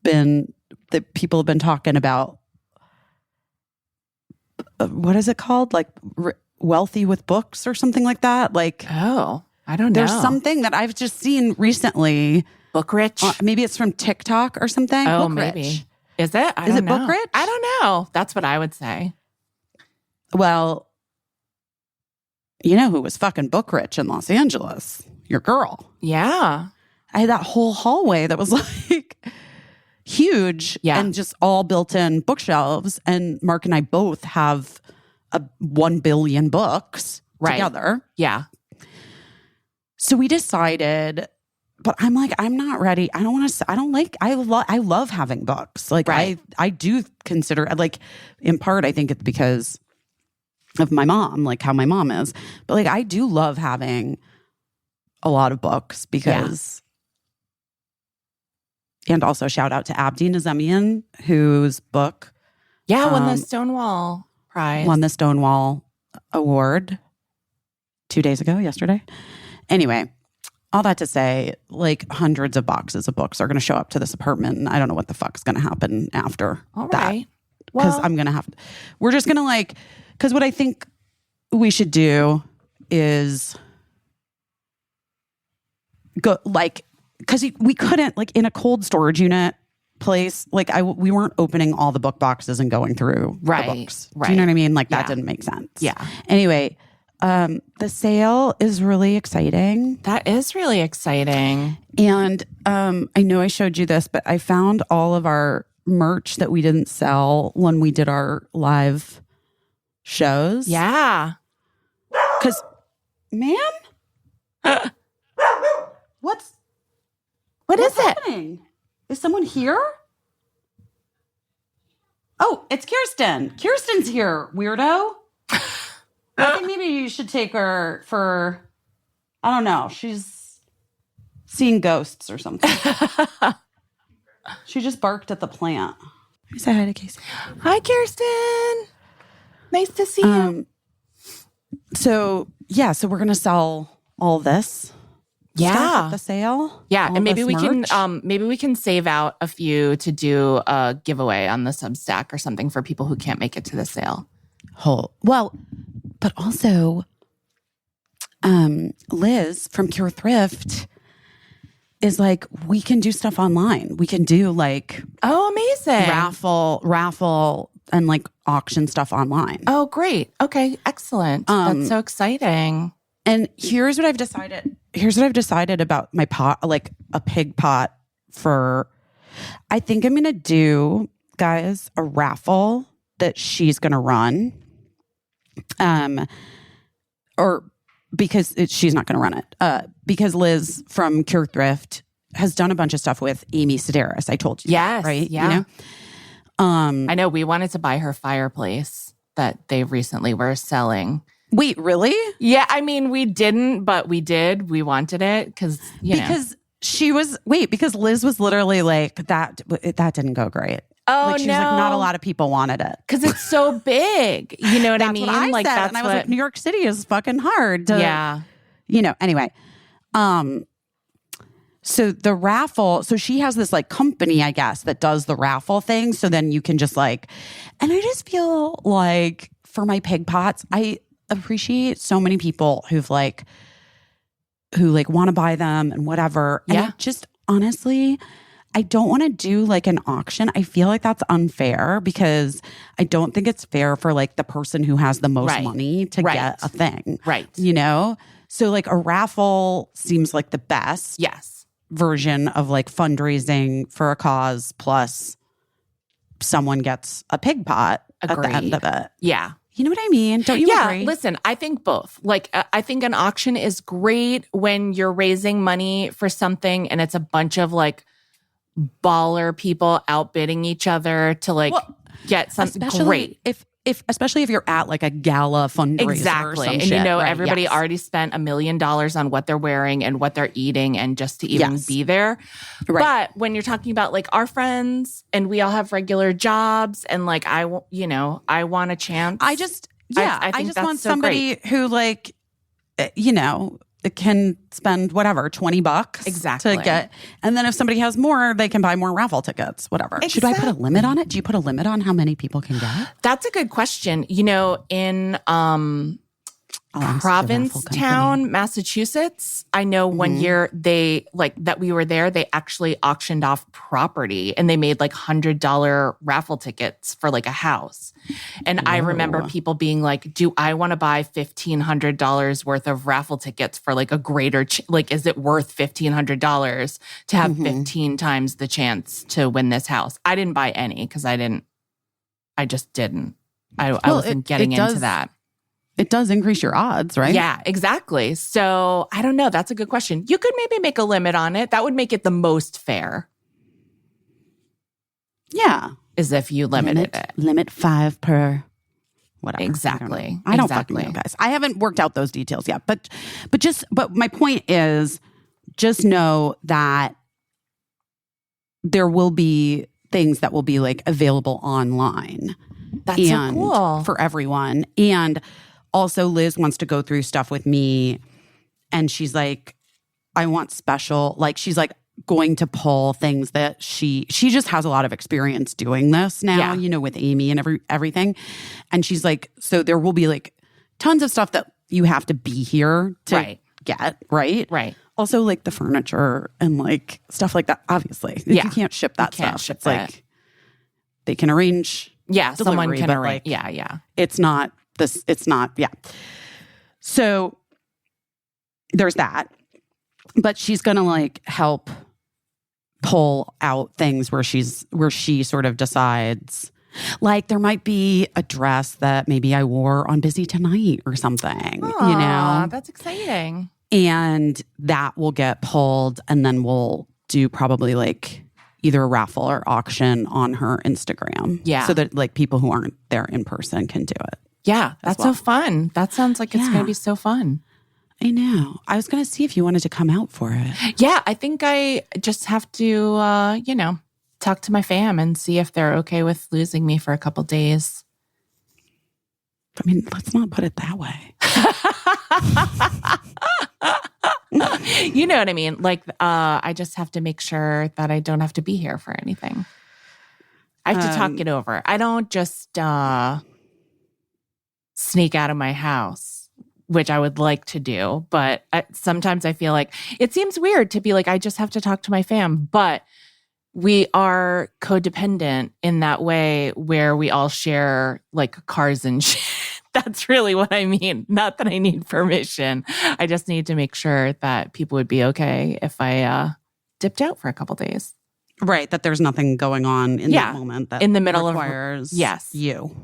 that people have been talking about. What is it called? Like wealthy with books or something like that? Like, oh, I don't know. There's something that I've just seen recently. Book rich? Maybe it's from TikTok or something. Oh, Book maybe. rich. Is it? Is it book rich? I don't know. That's what I would say. Well, you know who was fucking book rich in Los Angeles? Your girl. Yeah. I had that whole hallway that was like huge and just all built-in bookshelves. And Mark and I both have 1 billion books together. Yeah. So we decided but I'm like, I'm not ready. I don't want to, I love having books. Like I do consider, like, in part, I think it's because of my mom, like how my mom is. But like, I do love having a lot of books because, and also shout out to Abdi Nazemian, whose book won the Stonewall Prize. Won the Stonewall Award 2 days ago, yesterday. Anyway, all that to say, like, hundreds of boxes of books are going to show up to this apartment, and I don't know what the fuck's going to happen after that. Because I'm going to have, we're just going to like, because what I think we should do is go, like, because we couldn't, like, in a cold storage unit place, like, we weren't opening all the book boxes and going through the books. Do you know what I mean? Like, that didn't make sense. Yeah. Anyway, the sale is really exciting. That is really exciting. And I know I showed you this, but I found all of our merch that we didn't sell when we did our live shows. Yeah. Because, ma'am? What is happening? Is someone here? Oh, it's Kirsten. Kirsten's here, weirdo. I think maybe you should take her for, I don't know, she's seeing ghosts or something. She just barked at the plant. Let me say hi to Caissie. Hi, Kirsten. Nice to see you. So we're going to sell all this. Yeah. At the sale. Yeah. And maybe we can save out a few to do a giveaway on the Substack or something for people who can't make it to the sale. Well, but also, Liz from Cure Thrift is like, we can do stuff online. We can do like, amazing, raffle and like auction stuff online. Oh, great. Okay, excellent. That's so exciting. And here's what I've decided about my pot, like a pig pot I think I'm going to do, guys, a raffle that she's going to run. Or because she's not going to run it. Because Liz from Cure Thrift has done a bunch of stuff with Amy Sedaris. I told you. Yes. That, right? Yeah. You know? I know we wanted to buy her fireplace that they recently were selling. Wait, really? Yeah. I mean, we didn't, but we did. We wanted it because Liz was literally like, that didn't go great. Oh, like, she was like, not a lot of people wanted it. Because it's so big. You know what I mean? What I said. And I was like, New York City is fucking hard to, anyway. So the raffle, so she has this like company, I guess, that does the raffle thing. So then you can just like, and I just feel like for my pig pots, I appreciate so many people who want to buy them and whatever. And I just honestly, I don't want to do like an auction. I feel like that's unfair because I don't think it's fair for like the person who has the most money to get a thing. Right. You know? So like a raffle seems like the best version of like fundraising for a cause plus someone gets a pig pot at the end of it. Yeah. You know what I mean? Don't you agree? Yeah, listen, I think both. Like, I think an auction is great when you're raising money for something and it's a bunch of like baller people outbidding each other to like get something great. Especially if you're at like a gala fundraiser exactly. or some and shit, you know, right? everybody already spent $1 million on what they're wearing and what they're eating and just to even be there. Right. But when you're talking about like our friends and we all have regular jobs and like I want a chance. I just want so somebody who like, can spend whatever, $20 to get. And then if somebody has more, they can buy more raffle tickets, whatever. Exactly. Should I put a limit on it? Do you put a limit on how many people can get? That's a good question. You know, in Provincetown, Massachusetts, I know one year that we were there, they actually auctioned off property and they made like $100 raffle tickets for like a house. And I remember people being like, do I want to buy $1,500 worth of raffle tickets for like a greater, is it worth $1,500 to have 15 times the chance to win this house? I didn't buy any because I just didn't. I wasn't getting into that. it does increase your odds, right? Yeah, exactly. So I don't know. That's a good question. You could maybe make a limit on it. That would make it the most fair. Yeah. Is if you limited it. Limit 5 per whatever. Exactly. I don't fucking know, guys. I haven't worked out those details yet. But my point is, just know that there will be things that will be like available online. That's so cool. For everyone. And also Liz wants to go through stuff with me, and she's like, I want special, like she's like going to pull things that she just has a lot of experience doing this now, you know, with Amy and everything. And she's like, so there will be like tons of stuff that you have to be here to get, right? Right. Also like the furniture and like stuff like that, obviously. You can't ship that stuff. It's like they can arrange someone can arrange. Like, it's not. So there's that. But she's going to like help pull out things where she sort of decides, like there might be a dress that maybe I wore on Busy Tonight or something, you know? That's exciting. And that will get pulled, and then we'll do probably like either a raffle or auction on her Instagram. Yeah. So that like people who aren't there in person can do it. Yeah. That's so fun. That sounds like it's going to be so fun. I know. I was going to see if you wanted to come out for it. Yeah. I think I just have to, talk to my fam and see if they're okay with losing me for a couple days. I mean, let's not put it that way. You know what I mean? Like, I just have to make sure that I don't have to be here for anything. I have to talk it over. I don't just sneak out of my house, which I would like to do. But sometimes I feel like it seems weird to be like, I just have to talk to my fam. But we are codependent in that way where we all share like cars and shit. That's really what I mean. Not that I need permission. I just need to make sure that people would be okay if I dipped out for a couple days. Right. That there's nothing going on in that moment that in the middle requires you.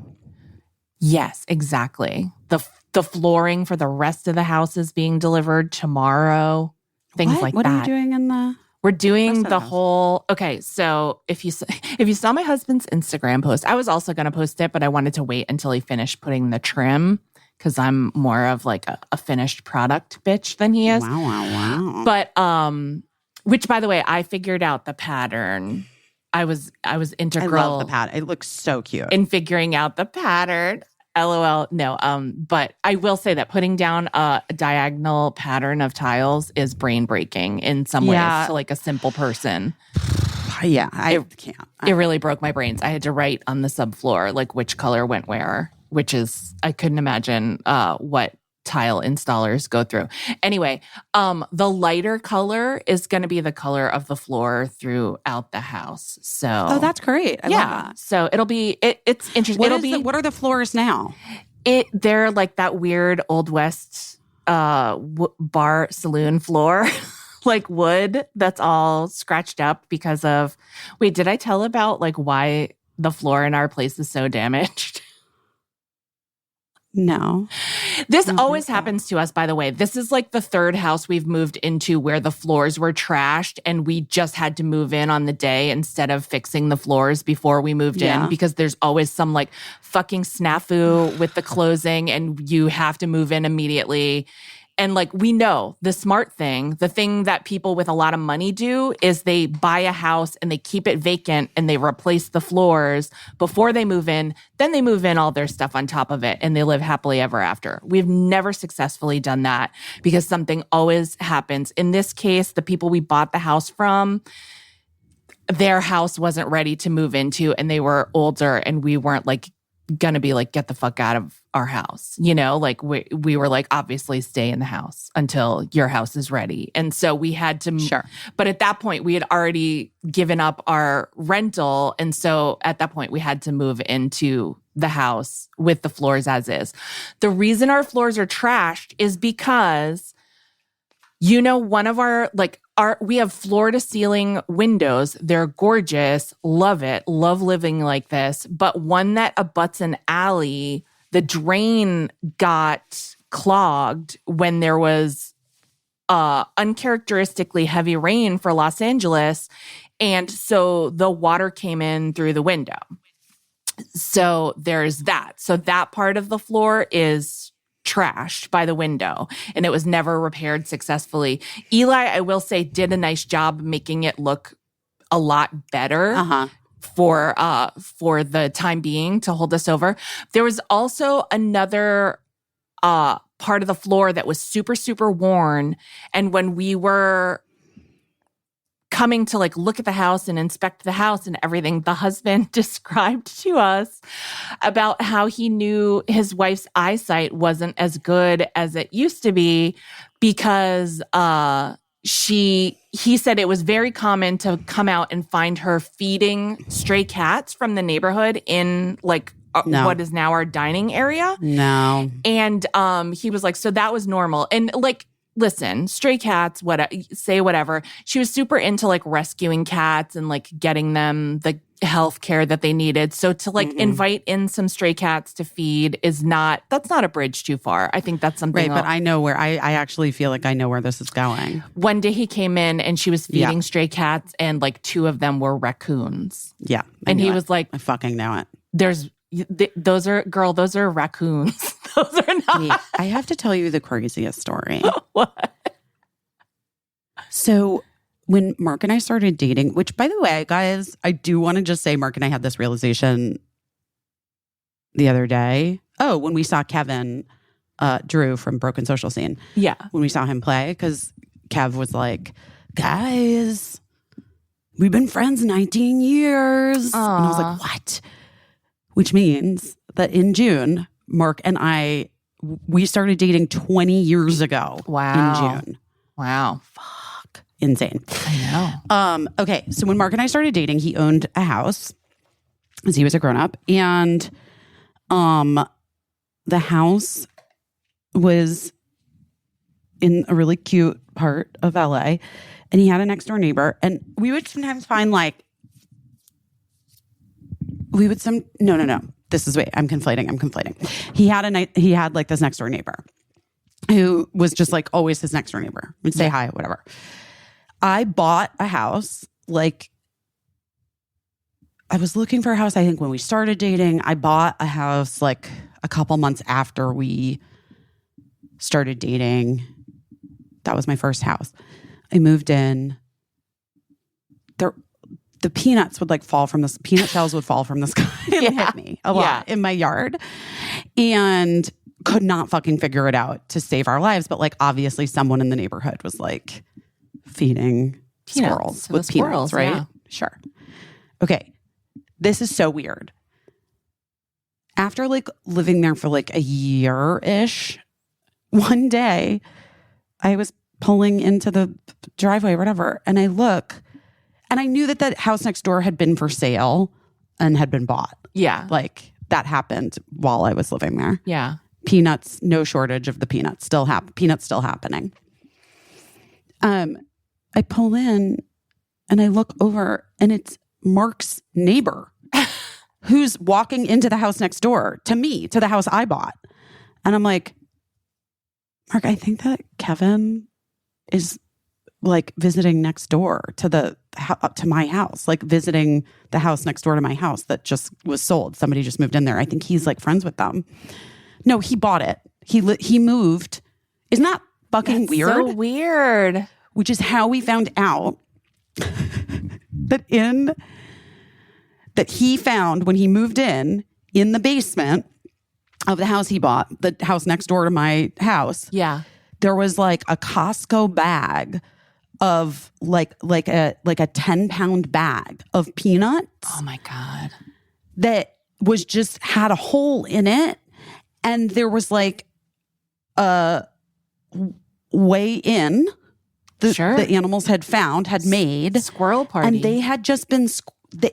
Yes, exactly. The flooring for the rest of the house is being delivered tomorrow. Things like that. What are you doing in the... We're doing the whole... Okay, so if you saw my husband's Instagram post, I was also going to post it, but I wanted to wait until he finished putting the trim because I'm more of like a finished product bitch than he is. Wow. But, which by the way, I figured out the pattern. I was integral. I love the pattern. It looks so cute. In figuring out the pattern. LOL. No, but I will say that putting down a diagonal pattern of tiles is brain breaking in some ways to like a simple person. Yeah, I can't. It really broke my brains. I had to write on the subfloor like which color went where, which is, I couldn't imagine what tile installers go through. Anyway, the lighter color is going to be the color of the floor throughout the house. So that's great. I love that. So it'll be it's interesting. What are the floors now? They're like that weird Old West bar saloon floor. Like wood that's all scratched up because of wait, did I tell about like why the floor in our place is so damaged? No. This always happens to us, by the way. This is like the third house we've moved into where the floors were trashed and we just had to move in on the day instead of fixing the floors before we moved in because there's always some like fucking snafu with the closing and you have to move in immediately. And like we know the smart thing, the thing that people with a lot of money do is they buy a house and they keep it vacant and they replace the floors before they move in. Then they move in all their stuff on top of it and they live happily ever after. We've never successfully done that because something always happens. In this case, the people we bought the house from, their house wasn't ready to move into and they were older and we weren't like gonna be like, get the fuck out of our house. You know, like we were like, obviously stay in the house until your house is ready. And so we had to, but at that point we had already given up our rental. And so at that point we had to move into the house with the floors as is. The reason our floors are trashed is because, you know, one of our, like, we have floor to ceiling windows. They're gorgeous. Love it. Love living like this. But one that abuts an alley, the drain got clogged when there was uncharacteristically heavy rain for Los Angeles. And so the water came in through the window. So there's that. So that part of the floor is trashed by the window, and it was never repaired successfully. Eli, I will say, did a nice job making it look a lot better for the time being to hold us over. There was also another part of the floor that was super, super worn. And when we were coming to like look at the house and inspect the house and everything, the husband described to us about how he knew his wife's eyesight wasn't as good as it used to be because he said it was very common to come out and find her feeding stray cats from the neighborhood in like what is now our dining area. No. And he was like, so that was normal. And like, listen, stray cats, say whatever. She was super into like rescuing cats and like getting them the health care that they needed. So to like invite in some stray cats to feed that's not a bridge too far. I think that's something Right, but I know where, I actually feel like I know where this is going. One day he came in and she was feeding stray cats and like 2 of them were raccoons. Yeah. And he was like, I fucking know it. Those are raccoons. Those are not. Wait, I have to tell you the craziest story. What? So when Mark and I started dating, which by the way, guys, I do want to just say Mark and I had this realization the other day. Oh, when we saw Kevin Drew from Broken Social Scene. Yeah. When we saw him play, because Kev was like, guys, we've been friends 19 years. Aww. And I was like, what? Which means that in June, Mark and we started dating 20 years ago. Wow. In June. Wow. Fuck. Insane. I know. Okay. So when Mark and I started dating, he owned a house as he was a grown-up. And the house was in a really cute part of LA. And he had a next door neighbor. And we would sometimes find like, no. This is, wait, I'm conflating. He had like this next door neighbor who was just like always his next door neighbor. Would say hi, whatever. I bought a house, like I was looking for a house, I think when we started dating. I bought a house like a couple months after we started dating. That was my first house. I moved in. The peanuts would like peanut shells would fall from the sky and hit me a lot in my yard, and could not fucking figure it out to save our lives. But like obviously someone in the neighborhood was like feeding squirrels with peanuts, right? Yeah. Sure. Okay. This is so weird. After like living there for like a year-ish, one day I was pulling into the driveway or whatever, and I look. And I knew that house next door had been for sale and had been bought. Yeah. Like that happened while I was living there. Yeah. Peanuts, no shortage of the peanuts. Peanuts still happening. I pull in and I look over and it's Mark's neighbor who's walking into the house next door to me, to the house I bought. And I'm like, Mark, I think that Kevin is like visiting next door to my house, like visiting the house next door to my house that just was sold. Somebody just moved in there. I think he's like friends with them. No, he bought it. He moved. Isn't that fucking weird? So weird. Which is how we found out that he found when he moved in the basement of the house he bought, the house next door to my house. Yeah. There was like a Costco bag of like a 10-pound bag of peanuts. Oh my God. That was just had a hole in it. And there was like a way in the animals had made. Squirrel party. And they had just been,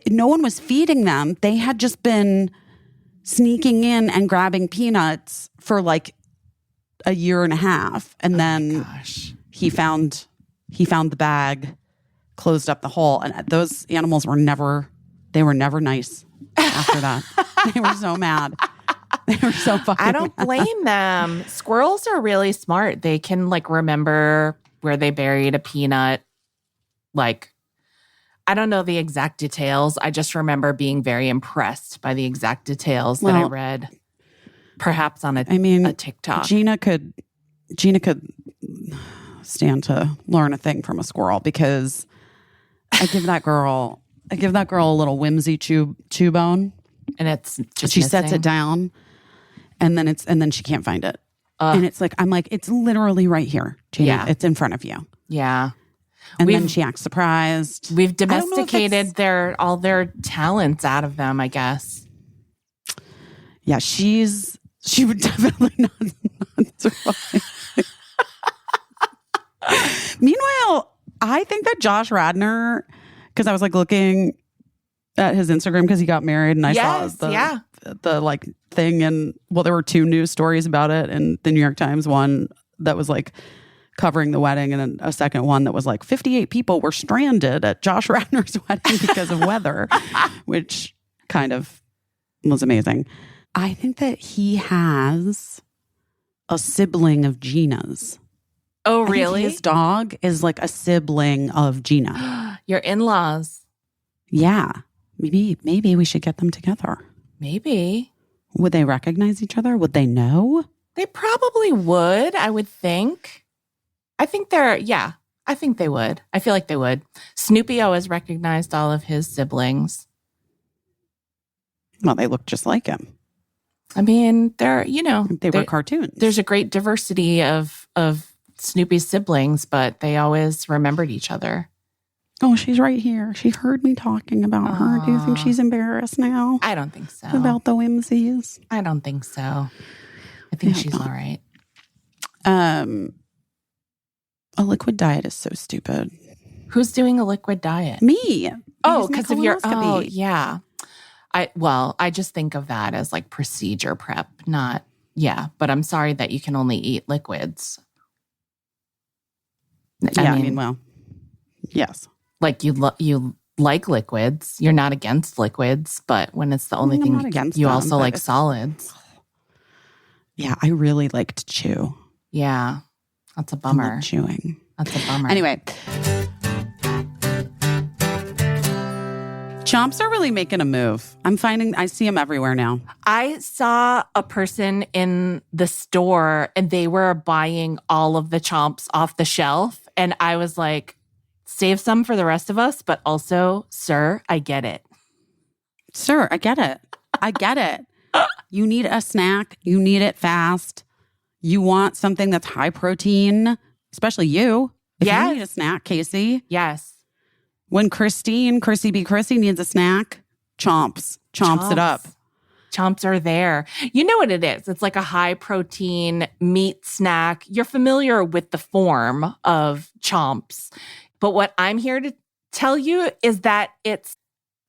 no one was feeding them. They had just been sneaking in and grabbing peanuts for like a year and a half. And then he found the bag, closed up the hole, and those animals were never nice after that. They were so mad. They were so fucking I don't mad. blame them. Squirrels are really smart. They can like remember where they buried a peanut. Like, I don't know the exact details. I just remember being very impressed by the exact details that I read. Perhaps on a TikTok. Gina could stand to learn a thing from a squirrel because I give that girl a little whimsy chew bone. And it's just she missing. sets it down and then she can't find it. And it's like, I'm like, it's literally right here, Gina. Yeah. It's in front of you. Yeah. And then she acts surprised. We've domesticated all their talents out of them, I guess. Yeah, she would definitely not survive. Meanwhile, I think that Josh Radnor, because I was like looking at his Instagram because he got married and I saw the like thing, and there were 2 news stories about it in the New York Times, one that was like covering the wedding and a second one that was like 58 people were stranded at Josh Radnor's wedding because of weather, which kind of was amazing. I think that he has a sibling of Gina's. Oh, really? His dog is like a sibling of Gina. Your in-laws. Yeah. Maybe we should get them together. Maybe. Would they recognize each other? Would they know? They probably would, I would think. I think they would. I feel like they would. Snoopy always recognized all of his siblings. Well, they look just like him. I mean, they were cartoons. There's a great diversity of Snoopy's siblings, but they always remembered each other. Oh, she's right here. She heard me talking about her. Do you think she's embarrassed now? I don't think so. About the whimsies? I don't think so. I think she's all right. A liquid diet is so stupid. Who's doing a liquid diet? Me. Oh, because of your colonoscopy. Oh, yeah. I just think of that as like procedure prep, not but I'm sorry that you can only eat liquids. I mean, yes. Like you like liquids. You're not against liquids, but when it's the only thing you also like solids. Yeah, I really like to chew. Yeah. That's a bummer. I like chewing. That's a bummer. Anyway. Chomps are really making a move. I see them everywhere now. I saw a person in the store and they were buying all of the Chomps off the shelf. And I was like, save some for the rest of us, but also, sir, I get it. Sir, I get it. I get it. You need a snack. You need it fast. You want something that's high protein, especially you. If you need a snack, Caissie. Yes. When Chrissy needs a snack, Chomps it up. Chomps are there. You know what it is. It's like a high protein meat snack. You're familiar with the form of Chomps. But what I'm here to tell you is that it's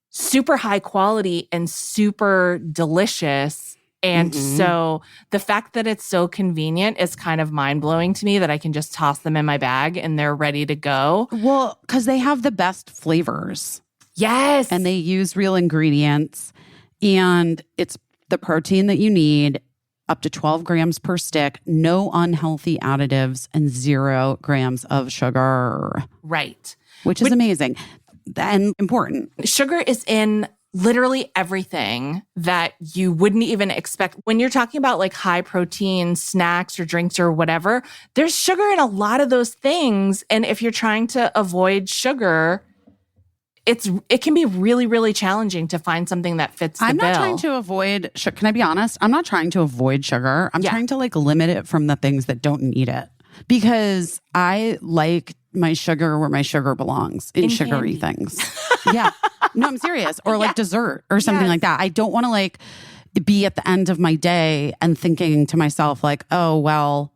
super high quality and super delicious. And so the fact that it's so convenient is kind of mind-blowing to me that I can just toss them in my bag and they're ready to go. Well, because they have the best flavors. Yes. And they use real ingredients. And it's the protein that you need, up to 12 grams per stick, no unhealthy additives, and 0 grams of sugar. Right. Which is amazing and important. Sugar is in literally everything that you wouldn't even expect. When you're talking about like high protein snacks or drinks or whatever, there's sugar in a lot of those things. And if you're trying to avoid sugar, it can be really, really challenging to find something that fits the bill. I'm not trying to avoid sugar. Can I be honest? I'm not trying to avoid sugar. I'm trying to like limit it from the things that don't need it. Because I like my sugar where my sugar belongs, in sugary things. Yeah. No, I'm serious. Or like dessert or something like that. I don't want to like be at the end of my day and thinking to myself like, oh, well,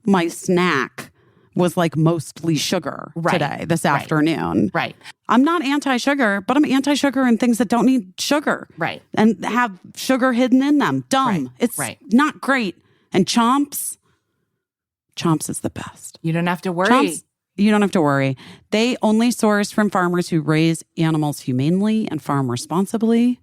my snack was like mostly sugar today, this afternoon. Right. I'm not anti-sugar, but I'm anti-sugar in things that don't need sugar. Right. And have sugar hidden in them. Dumb. Right. It's not great. And Chomps is the best. You don't have to worry. You don't have to worry. They only source from farmers who raise animals humanely and farm responsibly.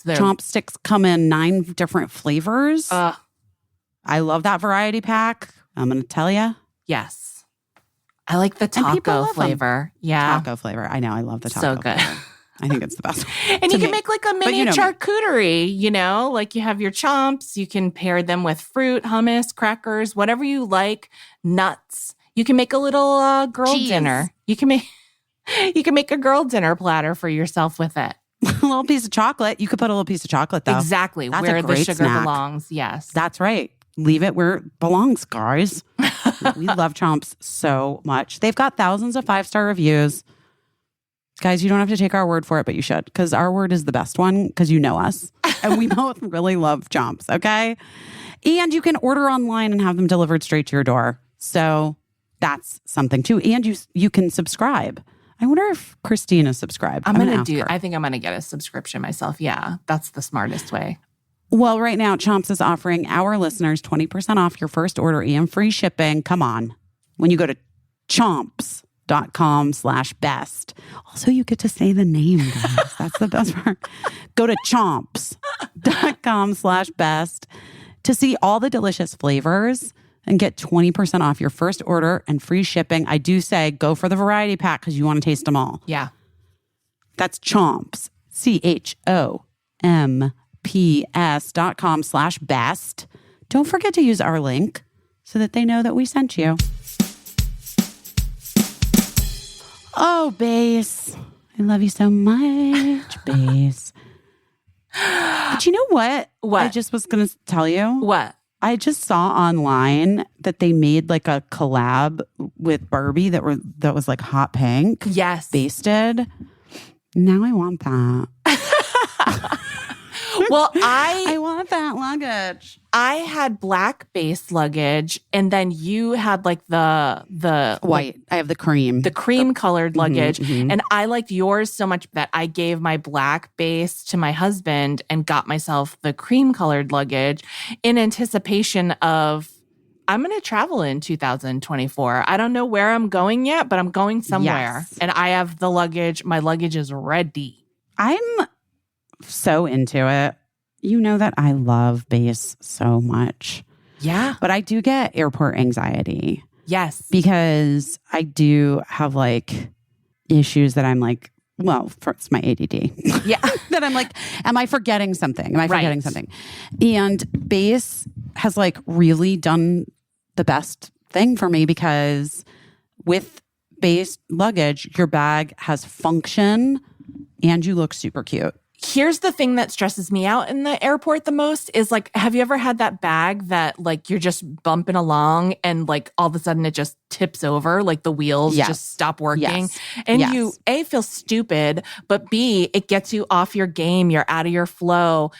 Chopsticks come in 9 different flavors. I love that variety pack. I'm going to tell you. Yes. I like the taco flavor. Yeah. Taco flavor. I know. I love the taco So good. flavor. I think it's the best. And you can make like a mini charcuterie, like you have your chomps. You can pair them with fruit, hummus, crackers, whatever you like, nuts. You can make a little girl dinner. You can make a girl dinner platter for yourself with it. A little piece of chocolate. You could put a little piece of chocolate, though. Exactly. That's where the sugar belongs. Yes. That's right. Leave it where it belongs, guys. We love Chomps so much. They've got thousands of 5-star reviews. Guys, you don't have to take our word for it, but you should, because our word is the best one, because you know us. And we both really love Chomps, okay? And you can order online and have them delivered straight to your door. So that's something, too. And you can subscribe. I wonder if Christina subscribed. I think I'm going to get a subscription myself. Yeah, that's the smartest way. Well, right now, Chomps is offering our listeners 20% off your first order and free shipping. Come on. When you go to chomps.com/best. Also, you get to say the name, guys. That's the best part. Go to chomps.com/best to see all the delicious flavors and get 20% off your first order and free shipping. I do say go for the variety pack because you want to taste them all. Yeah. That's Chomps, CHOMPS.com/best. Don't forget to use our link so that they know that we sent you. Oh, Base. I love you so much, Base. But you know what? What? I just was going to tell you. What? I just saw online that they made like a collab with Barbie that was like hot pink. Yes. Basted. Now I want that. Well, I want that luggage. I had black base luggage, and then you had like the white. I have the cream. The cream colored luggage. And I liked yours so much that I gave my black base to my husband and got myself the cream colored luggage in anticipation of I'm going to travel in 2024. I don't know where I'm going yet, but I'm going somewhere. Yes. And I have the luggage. My luggage is ready. I'm so into it. You know that I love base so much. Yeah. But I do get airport anxiety. Yes. Because I do have like issues that I'm like, well, first my ADD. Yeah. That I'm like, am I forgetting something? Am I forgetting something? And base has like really done the best thing for me because with base luggage, your bag has function and you look super cute. Here's the thing that stresses me out in the airport the most is like, have you ever had that bag that like you're just bumping along and like all of a sudden it just tips over, like the wheels just stop working. Yes. And you A, feel stupid, but B, it gets you off your game. You're out of your flow.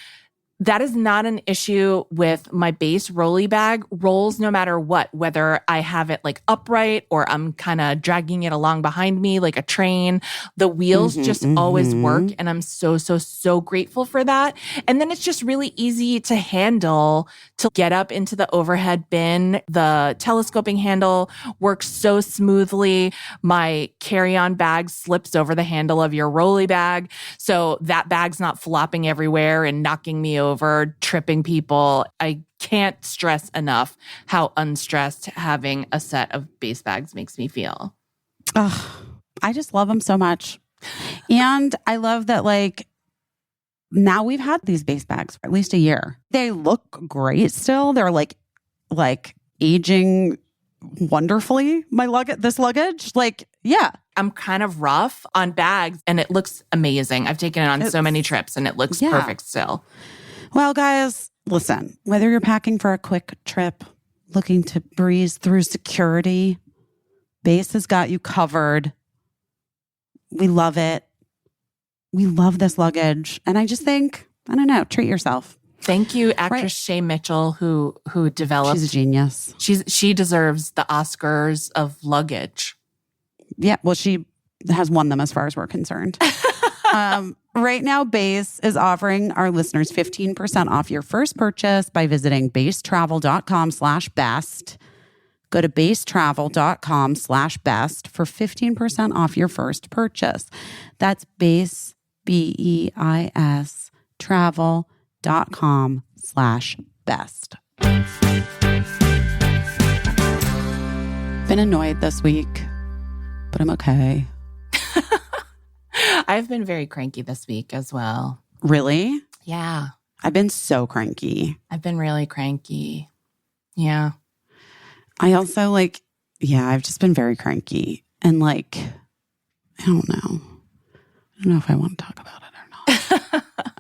That is not an issue with my base rolly bag. Rolls no matter what, whether I have it like upright or I'm kind of dragging it along behind me like a train. The wheels just always work. And I'm so grateful for that. And then it's just really easy to handle to get up into the overhead bin. The telescoping handle works so smoothly. My carry-on bag slips over the handle of your rolly bag. So that bag's not flopping everywhere and knocking me over, tripping people. I can't stress enough how unstressed having a set of base bags makes me feel. I just love them so much. And I love that like now we've had these base bags for at least a year. They look great still. They're like aging wonderfully. This luggage, like, yeah. I'm kind of rough on bags and it looks amazing. I've taken it on so many trips and it looks perfect still. Well, guys, listen, whether you're packing for a quick trip, looking to breeze through security, Base has got you covered. We love it. We love this luggage. And I just think, I don't know, treat yourself. Thank you, actress Shay Mitchell, who developed. She's a genius. She deserves the Oscars of luggage. Yeah, well, she has won them as far as we're concerned. Right now, Base is offering our listeners 15% off your first purchase by visiting basetravel.com/best. Go to basetravel.com/best for 15% off your first purchase. That's Base, BEIS travel.com/best. Been annoyed this week, but I'm okay. I've been very cranky this week as well. Really? Yeah. I've been so cranky. I've been really cranky. Yeah. I also I've just been very cranky. And I don't know. I don't know if I want to talk about it or not.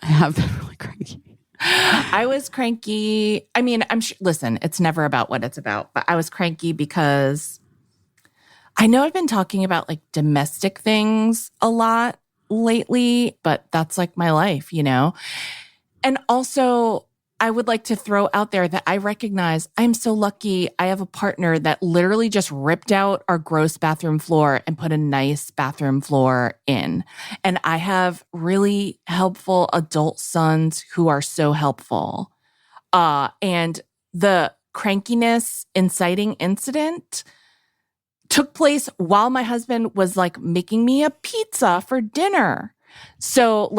I have been really cranky. I was cranky. I mean, listen, it's never about what it's about, but I was cranky because I know I've been talking about domestic things a lot lately, but that's my life, And also, I would like to throw out there that I recognize I'm so lucky I have a partner that literally just ripped out our gross bathroom floor and put a nice bathroom floor in. And I have really helpful adult sons who are so helpful. And the crankiness inciting incident took place while my husband was making me a pizza for dinner. So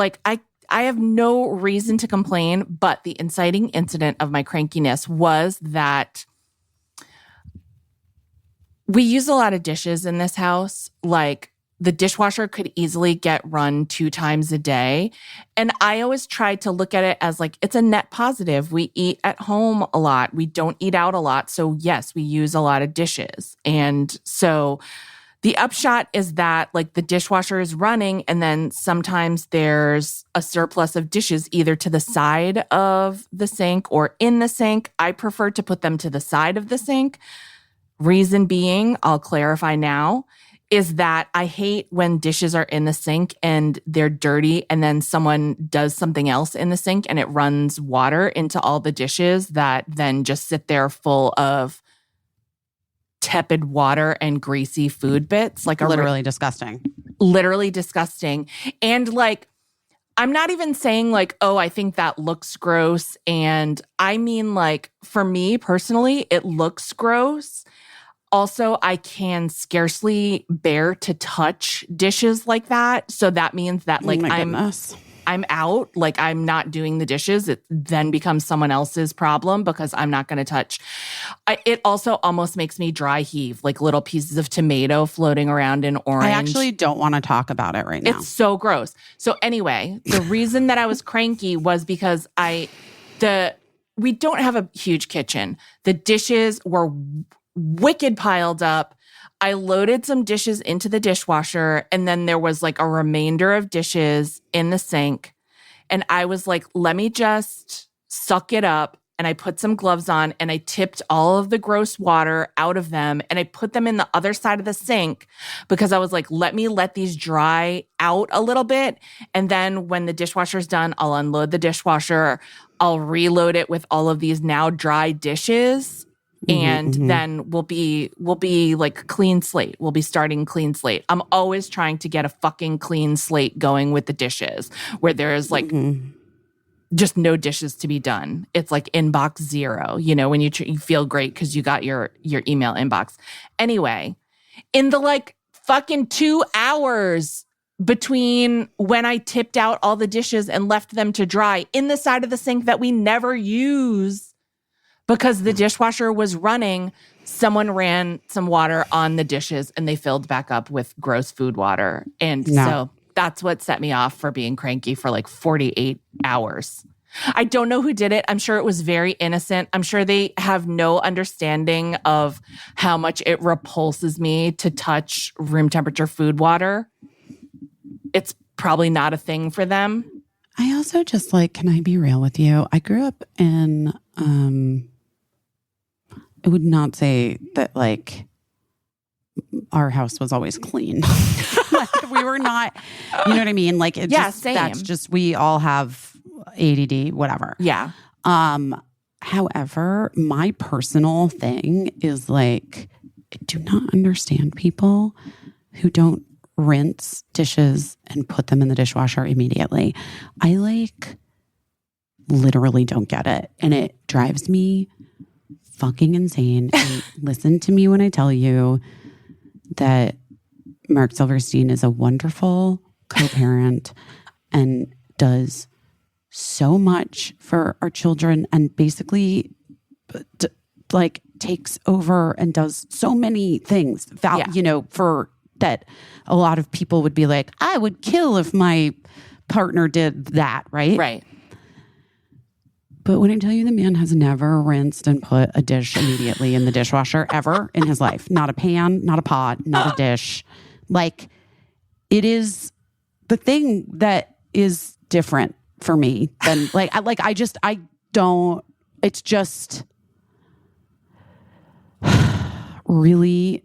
I have no reason to complain, but the inciting incident of my crankiness was that we use a lot of dishes in this house. The dishwasher could easily get run 2 times a day. And I always try to look at it as it's a net positive. We eat at home a lot. We don't eat out a lot. So yes, we use a lot of dishes. And so the upshot is that the dishwasher is running and then sometimes there's a surplus of dishes either to the side of the sink or in the sink. I prefer to put them to the side of the sink. Reason being, I'll clarify now, is that I hate when dishes are in the sink and they're dirty and then someone does something else in the sink and it runs water into all the dishes that then just sit there full of tepid water and greasy food bits. Literally disgusting. Literally disgusting. And I'm not even saying oh, I think that looks gross. And I mean for me personally, it looks gross. Also, I can scarcely bear to touch dishes like that. So that means that I'm out, I'm not doing the dishes. It then becomes someone else's problem because I'm not going to touch. It also almost makes me dry heave, little pieces of tomato floating around in orange. I actually don't want to talk about it right now. It's so gross. So anyway, the reason that I was cranky was because we don't have a huge kitchen. The dishes were wicked piled up. I loaded some dishes into the dishwasher and then there was a remainder of dishes in the sink. And I was let me just suck it up. And I put some gloves on and I tipped all of the gross water out of them and I put them in the other side of the sink because I was let me let these dry out a little bit. And then when the dishwasher's done, I'll unload the dishwasher. I'll reload it with all of these now dry dishes. And then we'll be clean slate. We'll be starting clean slate. I'm always trying to get a fucking clean slate going with the dishes where there is just no dishes to be done. It's inbox 0, when you feel great because you got your email inbox. Anyway, in the fucking 2 hours between when I tipped out all the dishes and left them to dry in the side of the sink that we never use, because the dishwasher was running, someone ran some water on the dishes and they filled back up with gross food water. And so that's what set me off for being cranky for 48 hours. I don't know who did it. I'm sure it was very innocent. I'm sure they have no understanding of how much it repulses me to touch room temperature food water. It's probably not a thing for them. I also just can I be real with you? I grew up in I would not say that our house was always clean. We were not, you know what I mean? Same. That's just, we all have ADD, whatever. Yeah. However, my personal thing is I do not understand people who don't rinse dishes and put them in the dishwasher immediately. I literally don't get it. And it drives me fucking insane. And listen to me when I tell you that Mark Silverstein is a wonderful co-parent and does so much for our children and basically like takes over and does so many things, for that a lot of people would be like, I would kill if my partner did that, right? Right. But when I tell you the man has never rinsed and put a dish immediately in the dishwasher ever in his life, not a pan, not a pot, not a dish. Like, it is the thing that is different for me than I don't, it's just really,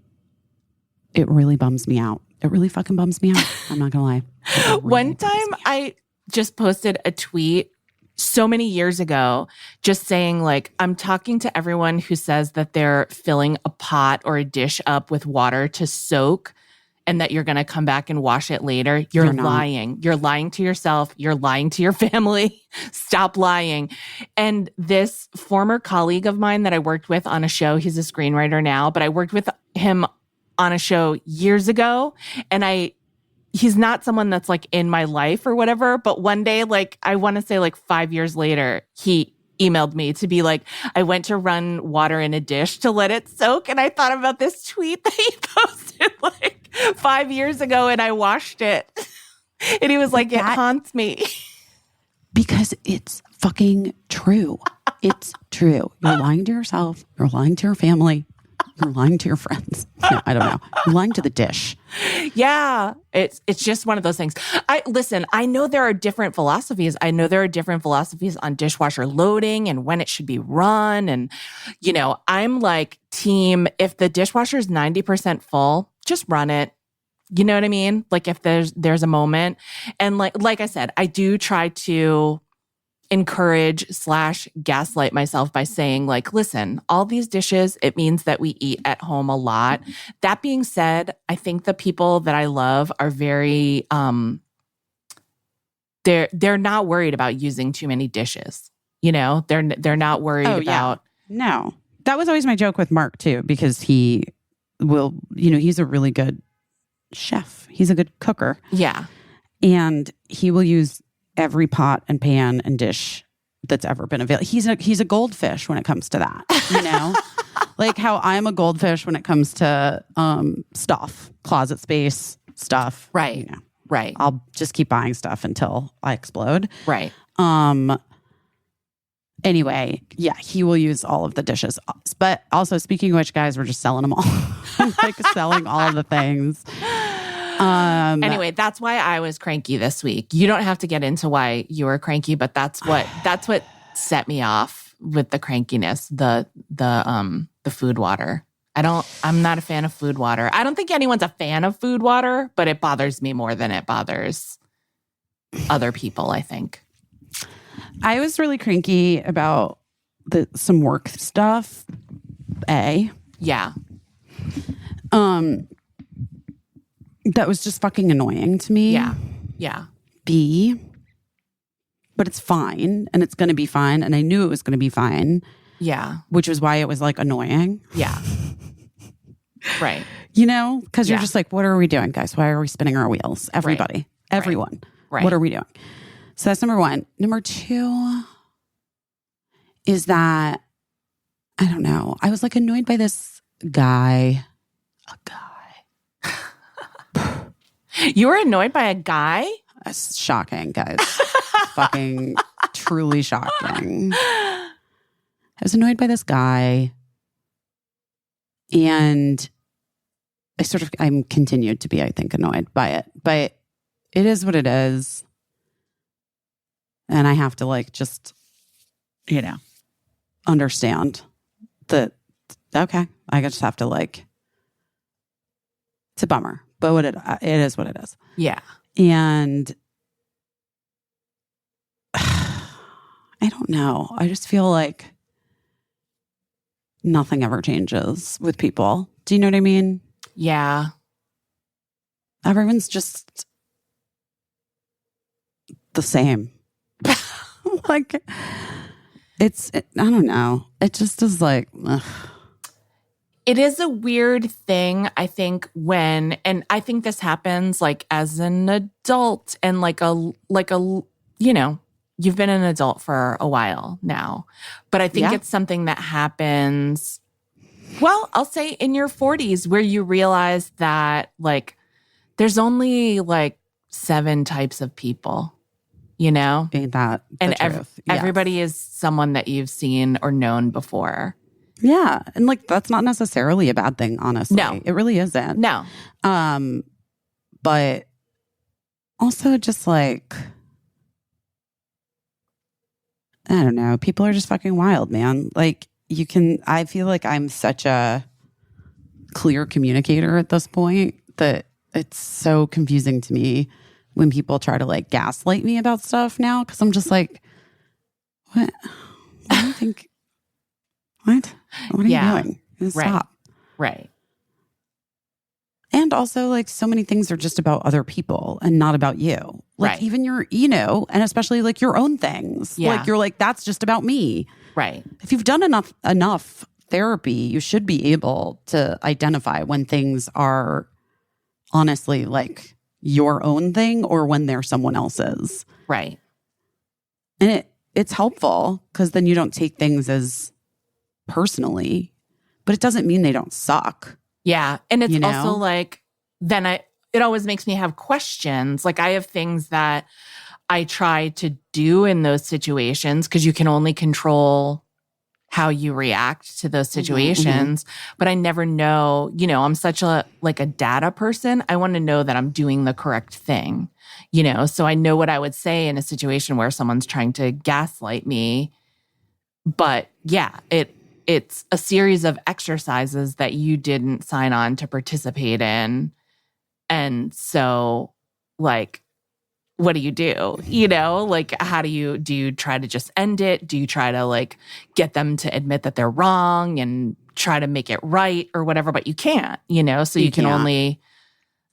it really bums me out. It really fucking bums me out. I'm not gonna lie. Really One time I just posted a tweet so many years ago, just saying like, I'm talking to everyone who says that they're filling a pot or a dish up with water to soak and that you're going to come back and wash it later. You're lying. You're lying to yourself. You're lying to your family. Stop lying. And this former colleague of mine that I worked with on a show, he's a screenwriter now, but I worked with him on a show years ago, and he's not someone that's like in my life or whatever, but one day, like I want to say like 5 years later, he emailed me to be like, I went to run water in a dish to let it soak. And I thought about this tweet that he posted like 5 years ago and I washed it. And he was like, it haunts me. Because it's fucking true. It's true. You're lying to yourself. You're lying to your family. You're lying to your friends. No, I don't know. You're lying to the dish. Yeah. It's just one of those things. I know there are different philosophies. I know there are different philosophies on dishwasher loading and when it should be run. And, I'm like team, if the dishwasher is 90% full, just run it. You know what I mean? Like if there's a moment. And like I said, I do try to encourage / gaslight myself by saying like, listen, all these dishes, it means that we eat at home a lot. That being said, I think the people that I love are very, they're not worried about using too many dishes. They're not worried about. No, that was always my joke with Mark too, because he will, he's a really good chef. He's a good cooker. Yeah. And he will use every pot and pan and dish that's ever been available. He's a goldfish when it comes to that, like how I'm a goldfish when it comes to stuff, closet space stuff. Right. Right. I'll just keep buying stuff until I explode. Right. Anyway, yeah, he will use all of the dishes. But also, speaking of which, guys, we're just selling them all. Like selling all of the things. Anyway, that's why I was cranky this week. You don't have to get into why you were cranky, but that's what set me off with the crankiness, the food water. I'm not a fan of food water. I don't think anyone's a fan of food water, but it bothers me more than it bothers other people, I think. I was really cranky about some work stuff. Yeah. That was just fucking annoying to me. Yeah. Yeah. B, but it's fine and it's going to be fine. And I knew it was going to be fine. Yeah. Which was why it was like annoying. Yeah. Right. Because you're just like, what are we doing, guys? Why are we spinning our wheels? Everybody, everyone. Right. What are we doing? So that's number one. Number two is that, I don't know. I was like annoyed by this guy. A guy. You were annoyed by a guy? That's shocking, guys. Fucking truly shocking. I was annoyed by this guy. And I'm continued to be, I think, annoyed by it. But it is what it is. And I have to just, understand that, okay, I just have to it's a bummer. But it is what it is. Yeah. And I don't know. I just feel like nothing ever changes with people. Do you know what I mean? Yeah. Everyone's just the same. I don't know. It just is like, ugh. It is a weird thing, I think, and I think this happens as an adult and you've been an adult for a while now, but I think it's something that happens, well, I'll say in your 40s where you realize that like there's only like 7 types of people, you know? Ain't that the and truth? everybody is someone that you've seen or known before. Yeah. And like, that's not necessarily a bad thing, honestly. No. It really isn't. No. But also just like, I don't know. People are just fucking wild, man. Like I feel like I'm such a clear communicator at this point that it's so confusing to me when people try to like gaslight me about stuff now. Cause I'm just like, what do you think? What are you doing? Stop. Right. And also, like, so many things are just about other people and not about you. Like, even your, and especially like your own things. Yeah. Like, you're like, that's just about me. Right. If you've done enough therapy, you should be able to identify when things are honestly like your own thing or when they're someone else's. Right. And it's helpful because then you don't take things as personally, but it doesn't mean they don't suck. Yeah. And it's also like, then it always makes me have questions. Like I have things that I try to do in those situations because you can only control how you react to those situations. But I never know, I'm such a data person. I want to know that I'm doing the correct thing, so I know what I would say in a situation where someone's trying to gaslight me. But yeah, it's a series of exercises that you didn't sign on to participate in. And so, like, what do you do? Like, how do you try to just end it? Do you try to, like, get them to admit that they're wrong and try to make it right or whatever? But you can't, so you can only,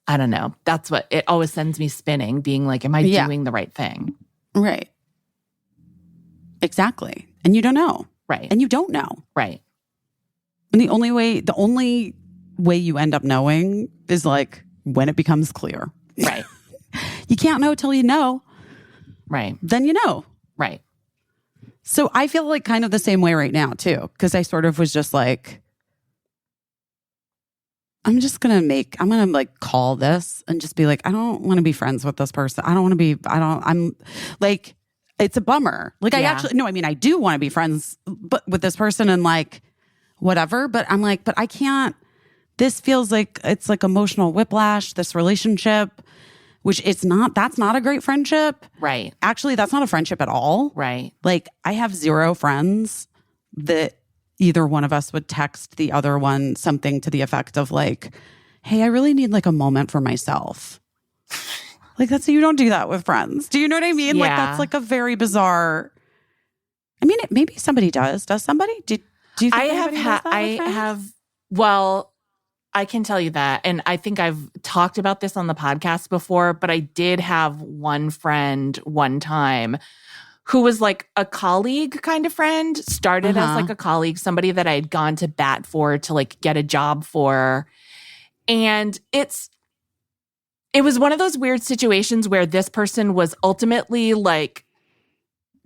I don't know. That's what, it always sends me spinning, being like, am I doing the right thing? Right. Exactly. And you don't know. Right. And you don't know. Right. And the only way you end up knowing is like when it becomes clear. Right. You can't know till you know. Right. Then you know. Right. So I feel like kind of the same way right now too. Because I sort of was just like, I'm going to like call this and just be like, I don't want to be friends with this person. I'm like, it's a bummer. Like I do want to be friends with this person and like whatever, but I'm like, but I can't, this feels like it's like emotional whiplash, this relationship, which that's not a great friendship. Right. Actually, that's not a friendship at all. Right. Like I have 0 friends that either one of us would text the other one something to the effect of like, hey, I really need like a moment for myself. Like you don't do that with friends. Do you know what I mean? Yeah. Like that's like a very bizarre. I mean, maybe somebody does. Does somebody? Do you think I have. Well, I can tell you that, and I think I've talked about this on the podcast before. But I did have one friend one time who was like a colleague kind of friend. Started as like a colleague, somebody that I had gone to bat for to like get a job for, and it was one of those weird situations where this person was ultimately like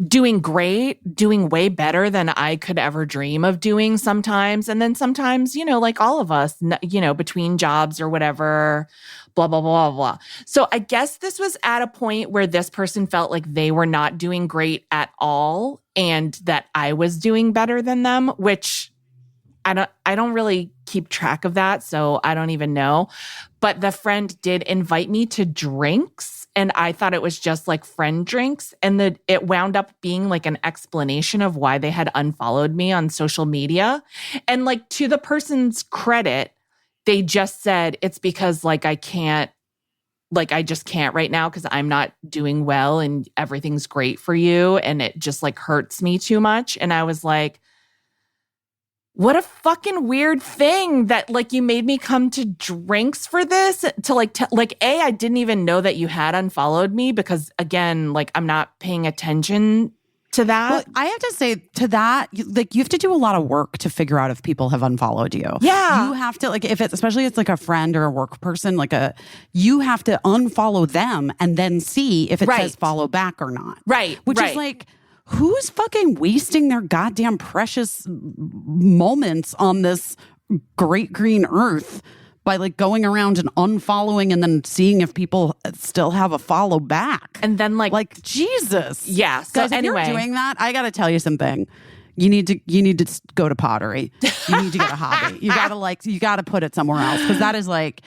doing great, doing way better than I could ever dream of doing sometimes. And then sometimes, like all of us, between jobs or whatever, blah, blah, blah, blah. So I guess this was at a point where this person felt like they were not doing great at all and that I was doing better than them, which I don't really keep track of that, so I don't even know. But the friend did invite me to drinks, and I thought it was just like friend drinks. And it wound up being like an explanation of why they had unfollowed me on social media. And like to the person's credit, they just said it's because like I just can't right now because I'm not doing well and everything's great for you. And it just like hurts me too much. And I was like, what a fucking weird thing that like you made me come to drinks for this to like, I didn't even know that you had unfollowed me because again, like I'm not paying attention to that. Well, I have to say to that, like you have to do a lot of work to figure out if people have unfollowed you. Yeah. You have to like, if it's, especially it's like a friend or a work person, you have to unfollow them and then see if it says follow back or not. Right. Which is like, who's fucking wasting their goddamn precious moments on this great green earth by like going around and unfollowing and then seeing if people still have a follow back. And then like Jesus. Yeah. So guys, anyway, if you're doing that, I got to tell you something. You need to go to pottery. You need to get a hobby. You got to put it somewhere else. Cause that is like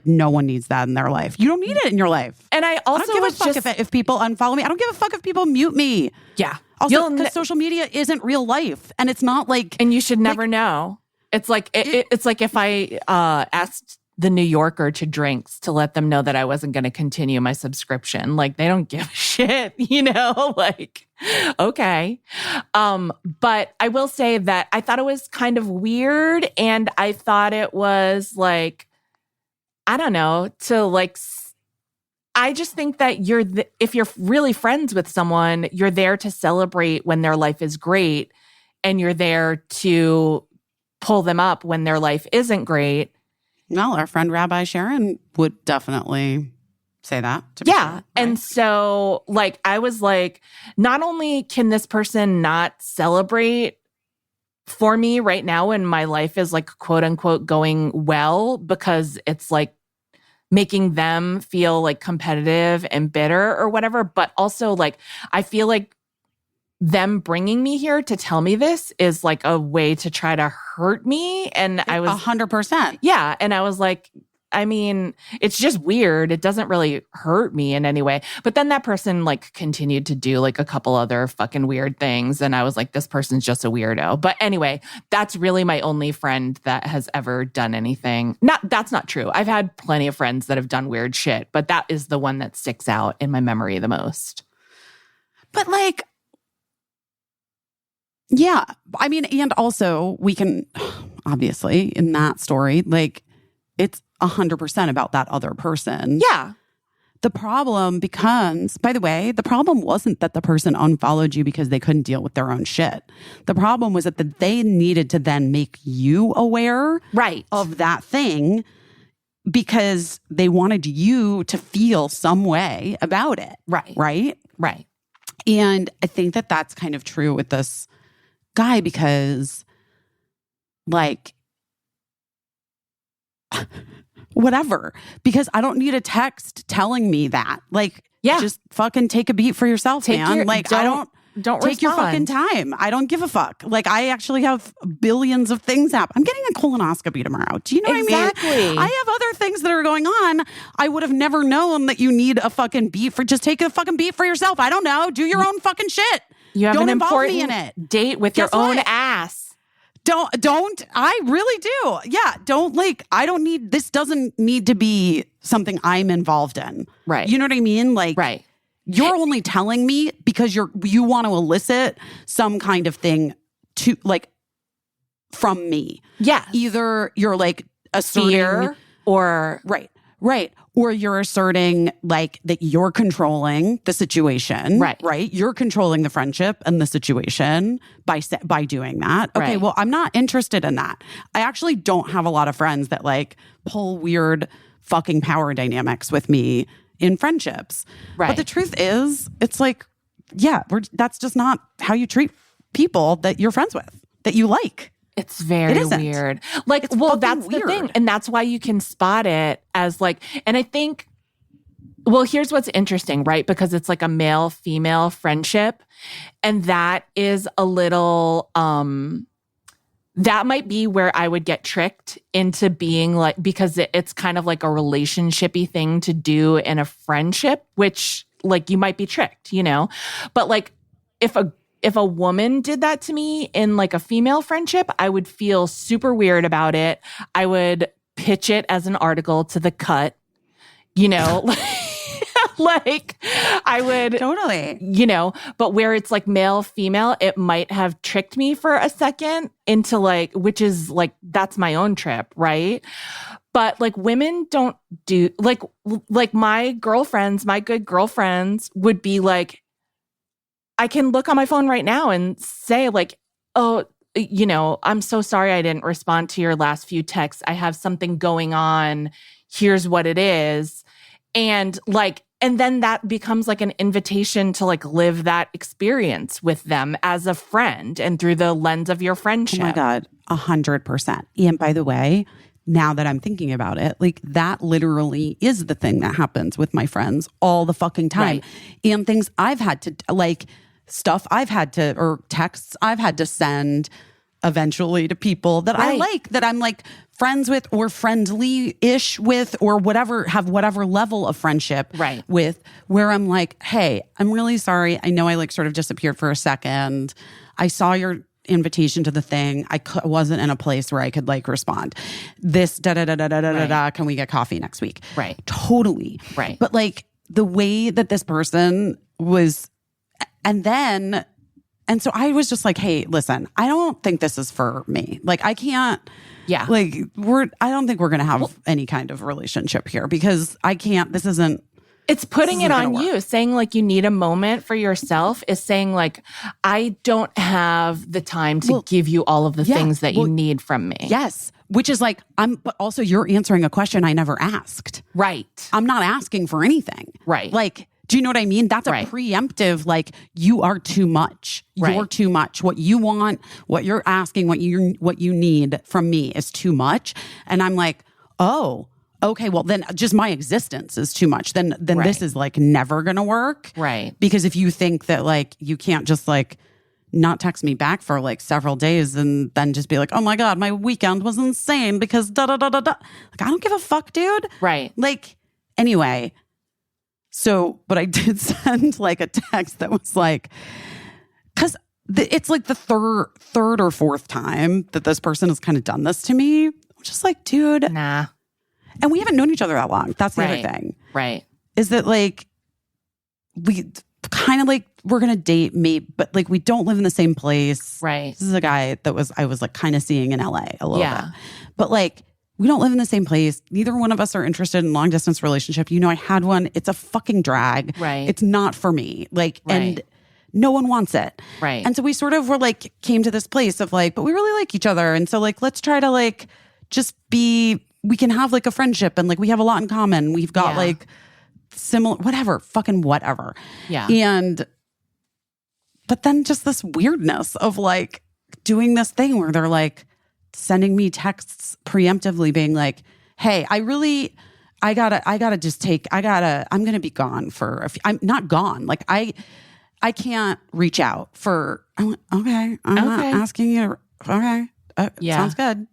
no one needs that in their life. You don't need it in your life. And I also don't give a fuck if people unfollow me. I don't give a fuck if people mute me. Yeah. Also, because social media isn't real life, and it's not like. And you should never know. It's like it's like if I asked the New Yorker to drinks to let them know that I wasn't going to continue my subscription. Like they don't give a shit, like, okay. But I will say that I thought it was kind of weird, and I thought it was like, I don't know, to like, I just think that if you're really friends with someone, you're there to celebrate when their life is great, and you're there to pull them up when their life isn't great. Well, our friend Rabbi Sharon would definitely say that. Yeah. Sure, right? And so like, I was like, not only can this person not celebrate for me right now when my life is like, quote unquote, going well, because it's like making them feel like competitive and bitter or whatever. But also like, I feel like them bringing me here to tell me this is like a way to try to hurt me. And I was 100%. Yeah. And I was like, I mean, it's just weird. It doesn't really hurt me in any way. But then that person like continued to do like a couple other fucking weird things. And I was like, this person's just a weirdo. But anyway, that's really my only friend that has ever done anything. That's not true. I've had plenty of friends that have done weird shit, but that is the one that sticks out in my memory the most. But like, yeah, I mean, and also we can, obviously, in that story, like, it's 100% about that other person. Yeah. The problem becomes, by the way, the problem wasn't that the person unfollowed you because they couldn't deal with their own shit. The problem was that they needed to then make you aware of that thing because they wanted you to feel some way about it. Right? And I think that that's kind of true with this guy because, like, whatever. Because I don't need a text telling me that. Like, just fucking take a beat for yourself, man. Like, don't take your fucking time. I don't give a fuck. Like, I actually have billions of things happen. I'm getting a colonoscopy tomorrow. Do you know what I mean? I have other things that are going on. I would have never known that you need a fucking beat for. Just take a fucking beat for yourself. I don't know. Do your own fucking shit. You have don't an involve important me in it. Date with your own ass. Don't. I really do. Yeah. I don't need, this doesn't need to be something I'm involved in. Right. You know what I mean? Like, you're only telling me because you want to elicit some kind of thing to like from me. Yeah. Either you're like asserting fear or Right. Or you're asserting like that you're controlling the situation. Right. You're controlling the friendship and the situation by doing that. Okay. Well, I'm not interested in that. I actually don't have a lot of friends that like pull weird fucking power dynamics with me in friendships. But the truth is, it's like, that's just not how you treat people that you're friends with, that you like. It's very weird. Like, it's that's weird. The thing. And that's why you can spot it as like, and I think, well, here's what's interesting, right? Because it's like a male-female friendship. And that is a little, that might be where I would get tricked into being like, because it's kind of like a relationship-y thing to do in a friendship, which like you might be tricked, But like if a woman did that to me in like a female friendship, I would feel super weird about it. I would pitch it as an article to The Cut, like I would totally, but where it's like male, female, it might have tricked me for a second into like, which is like, that's my own trip. Right. But like women don't do like my girlfriends, my good girlfriends would be like, I can look on my phone right now and say like, oh, I'm so sorry I didn't respond to your last few texts. I have something going on. Here's what it is. And then that becomes like an invitation to like live that experience with them as a friend and through the lens of your friendship. Oh my God, 100%. And by the way, now that I'm thinking about it, like that literally is the thing that happens with my friends all the fucking time. Right. And things I've had to like stuff I've had to, or texts I've had to send eventually to people that I like, that I'm like friends with or friendly-ish with or whatever, have whatever level of friendship with, where I'm like, hey, I'm really sorry. I know I like sort of disappeared for a second. I saw your invitation to the thing. I wasn't in a place where I could like respond. This da-da-da-da-da-da-da, can we get coffee next week? Right. Totally. Right. But like the way that this person was, and so I was just like, hey, listen, I don't think this is for me. Like, I can't, like, I don't think we're going to have any kind of relationship here because I can't, it's putting it on you. Saying like you need a moment for yourself is saying like, I don't have the time to give you all of the things that you need from me. Yes. Which is like, but also you're answering a question I never asked. Right. I'm not asking for anything. Right. Like, do you know what I mean? That's a preemptive, like, you are too much. You're too much. What you want, what you're asking, what you need from me is too much. And I'm like, oh, okay, well then just my existence is too much. Then this is like never gonna work. Right. Because if you think that like you can't just like not text me back for like several days and then just be like, oh my God, my weekend was insane because da da da da da. Like, I don't give a fuck, dude. Right. Like, anyway. So, but I did send like a text that was like, because it's like the third or fourth time that this person has kind of done this to me. I'm just like, dude. Nah. And we haven't known each other that long. That's the other thing. Right. Is that like, we kind of like, we're going to date me, but like, we don't live in the same place. Right. This is a guy that I was like kind of seeing in LA a little bit. But like, we don't live in the same place. Neither one of us are interested in long distance relationship. You know, I had one. It's a fucking drag. Right. It's not for me. Like, and no one wants it. Right. And so we sort of were like, came to this place of like, but we really like each other. And so like, let's try to like, just be, we can have like a friendship and like, we have a lot in common. We've got like similar, whatever. Yeah. But then just this weirdness of like doing this thing where they're like, sending me texts preemptively being like, hey, I'm going to be gone for I'm not gone. Like I can't reach out for, I went, okay, I'm not asking you. Okay. Sounds good.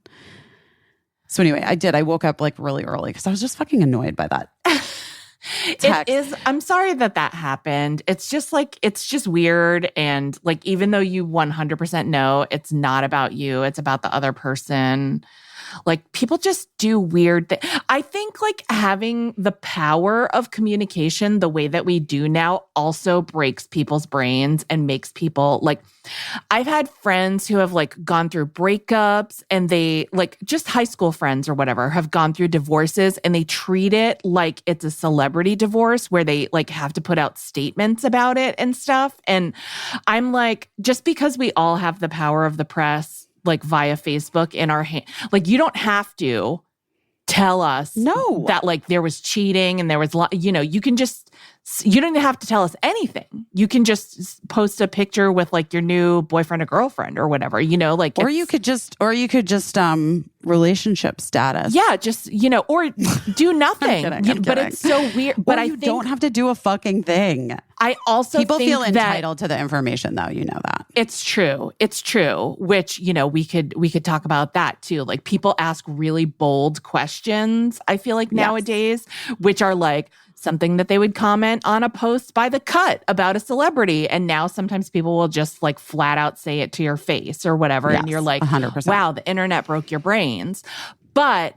So anyway, I woke up like really early because I was just fucking annoyed by that. It is. I'm sorry that happened. It's just like, it's just weird. And like, even though you 100% know it's not about you, it's about the other person. Like, people just do weird things. I think like having the power of communication the way that we do now also breaks people's brains and makes people like, I've had friends who have like gone through breakups and they like just high school friends or whatever have gone through divorces and they treat it like it's a celebrity divorce where they like have to put out statements about it and stuff. And I'm like, just because we all have the power of the press like via Facebook in our hand. Like, you don't have to tell us that like there was cheating and there was, you can just, you don't even have to tell us anything. You can just post a picture with like your new boyfriend or girlfriend or whatever, like, or you could just relationship status. Yeah. Just, or do nothing. I'm kidding. But it's so weird. But I don't have to do a fucking thing. I also people think feel entitled to the information though. You know that. It's true. Which, we could talk about that too. Like, people ask really bold questions, I feel like nowadays, which are like something that they would comment on a post by The Cut about a celebrity. And now sometimes people will just like flat out say it to your face or whatever. Yes, and you're like, 100%. Wow, the internet broke your brains. But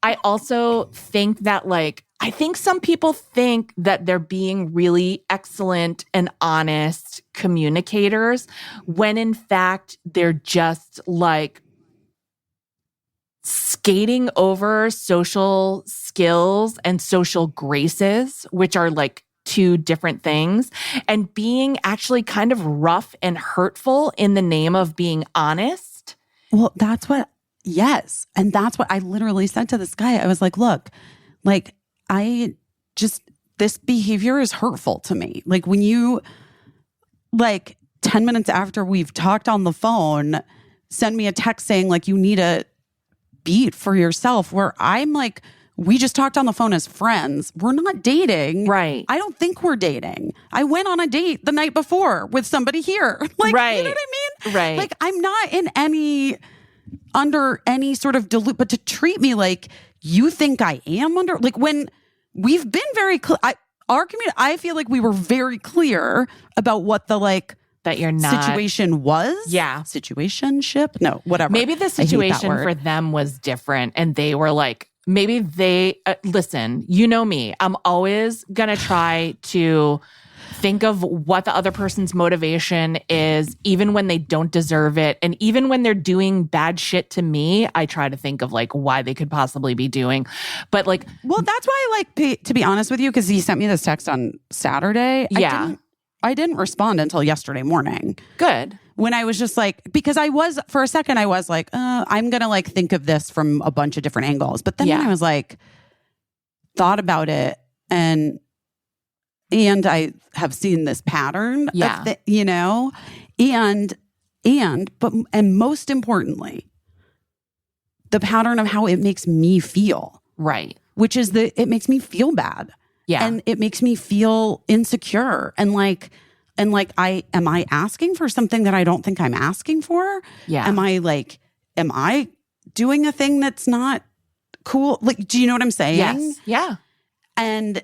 I also think that like, I think some people think that they're being really excellent and honest communicators when in fact they're just like skating over social skills and social graces, which are like two different things, and being actually kind of rough and hurtful in the name of being honest. Well, yes. And that's what I literally said to this guy. I was like, look, like, this behavior is hurtful to me. Like, when you, like, 10 minutes after we've talked on the phone, send me a text saying, like, you need a beat for yourself, where I'm like, we just talked on the phone as friends. We're not dating. Right. I don't think we're dating. I went on a date the night before with somebody here. Like, right. You know what I mean? Right. Like, I'm not under any sort of but to treat me like you think I am under, like, when we've been very clear, I feel like we were very clear about what the, like, that you're not situation was. Yeah. Situationship? No, whatever. Maybe the situation for them was different, and they were like, maybe they, listen, you know me, I'm always going to try to think of what the other person's motivation is, even when they don't deserve it. And even when they're doing bad shit to me, I try to think of, like, why they could possibly be doing. But, like, well, that's why, like, to be honest with you, because he sent me this text on Saturday. Yeah. I didn't respond until yesterday morning. Good. When I was just like, because for a second, I was like, I'm going to, like, think of this from a bunch of different angles. But then when I was like, thought about it, and I have seen this pattern, you know, and most importantly, the pattern of how it makes me feel. Right. Which is it makes me feel bad. Yeah. And it makes me feel insecure. Am I asking for something that I don't think I'm asking for? Yeah. Am I doing a thing that's not cool? Like, do you know what I'm saying? Yes. Yeah. And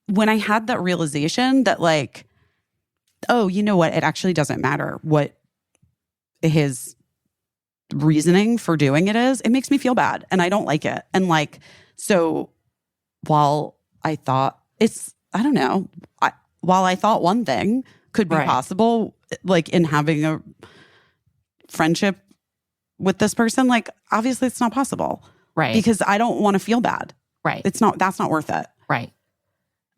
when I had that realization that, like, oh, you know what? It actually doesn't matter what his reasoning for doing it is. It makes me feel bad, and I don't like it. And, like, so while I thought while I thought one thing could be possible, like, in having a friendship with this person, like, obviously it's not possible. Right. Because I don't want to feel bad. Right. That's not worth it. Right.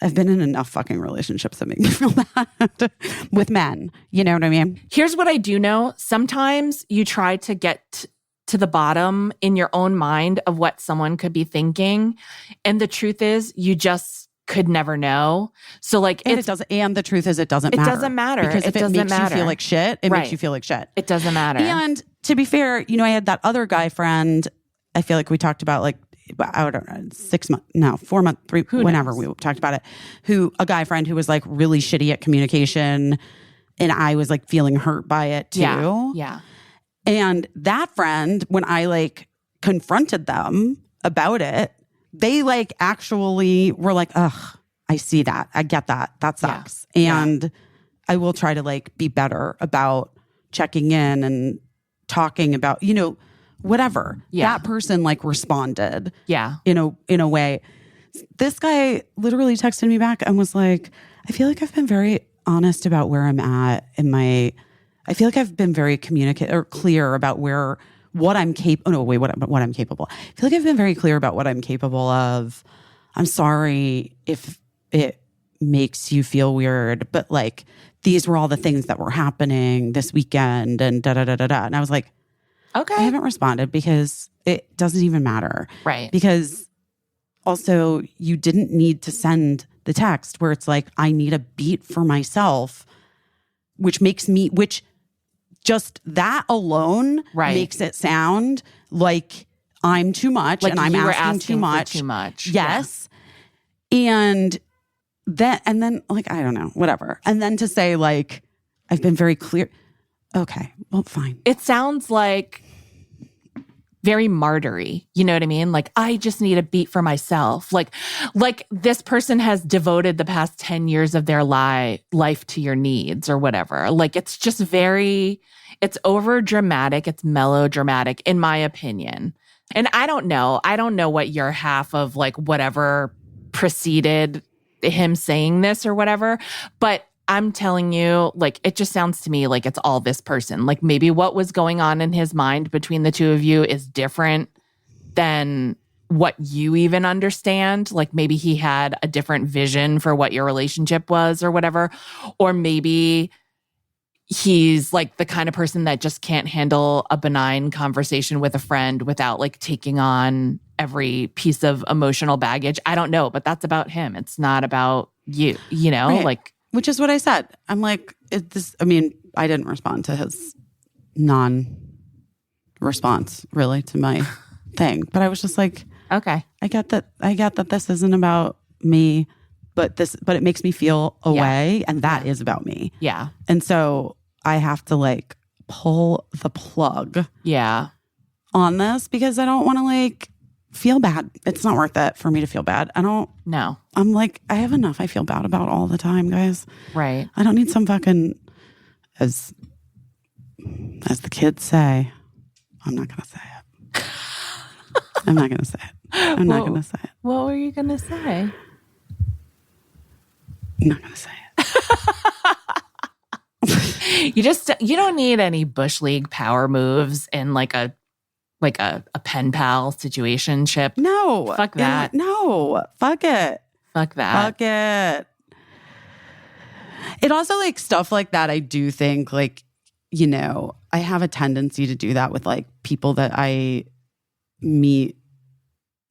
I've been in enough fucking relationships that make me feel bad with men. You know what I mean? Here's what I do know. Sometimes you try to get to the bottom in your own mind of what someone could be thinking. And the truth is, you just could never know. So, like, and the truth is, it doesn't matter. It doesn't matter. Because if it makes you feel like shit, it makes you feel like shit. It doesn't matter. And to be fair, you know, I had that other guy friend, I feel like we talked about, like, I don't know, 6 months, no, 4 months, whenever we talked about it, a guy friend who was, like, really shitty at communication. And I was, like, feeling hurt by it too. Yeah. And that friend, when I, like, confronted them about it, they, like, actually were like, ugh, I see that. I get that. That sucks. Yeah. And I will try to, like, be better about checking in and talking about, you know, whatever. Yeah. That person, like, responded. Yeah. In a way. This guy literally texted me back and was like, I feel like I've been very honest about where I'm at I feel like I've been very clear about what I'm capable. Oh no, wait, what I'm capable. I feel like I've been very clear about what I'm capable of. I'm sorry if it makes you feel weird, but, like, these were all the things that were happening this weekend, and da da da da da. And I was like, okay, I haven't responded because it doesn't even matter, right? Because also, you didn't need to send the text where it's like, I need a beat for myself, which just that alone makes it sound like I'm too much, like, and I'm asking too much. Too much. Yes. Yeah. And then, like, I don't know, whatever. And then to say, like, I've been very clear. Okay, well, fine. It sounds like very martyry. You know what I mean? Like, I just need a beat for myself. Like this person has devoted the past 10 years of their life to your needs or whatever. Like, it's just it's over dramatic. It's melodramatic, in my opinion. And I don't know what your half of, like, whatever preceded him saying this or whatever, but I'm telling you, like, it just sounds to me like it's all this person. Like, maybe what was going on in his mind between the two of you is different than what you even understand. Like maybe he had a different vision for what your relationship was or whatever. Or maybe he's like the kind of person that just can't handle a benign conversation with a friend without like taking on every piece of emotional baggage. I don't know, but that's about him. It's not about you, you know, Right. like. Which is what I said. I'm like, I didn't respond to his non-response really to my thing, but I was just like, Okay. I get that this isn't about me, but it makes me feel a way, and that is about me. Yeah. And so I have to like pull the plug on this because I don't want to like feel bad. It's not worth it for me to feel bad. I'm like, I have enough I feel bad about all the time, guys. Right. I don't need some fucking, as the kids say, I'm not going to say it. I'm not going to say it. I'm not going to say it. What were you going to say? I'm not going to say it. You don't need any Bush League power moves in like a pen pal situationship. No. Fuck that. No. Fuck it. Fuck that. Fuck it. It also like stuff like that. I do think like, you know, I have a tendency to do that with like people that I meet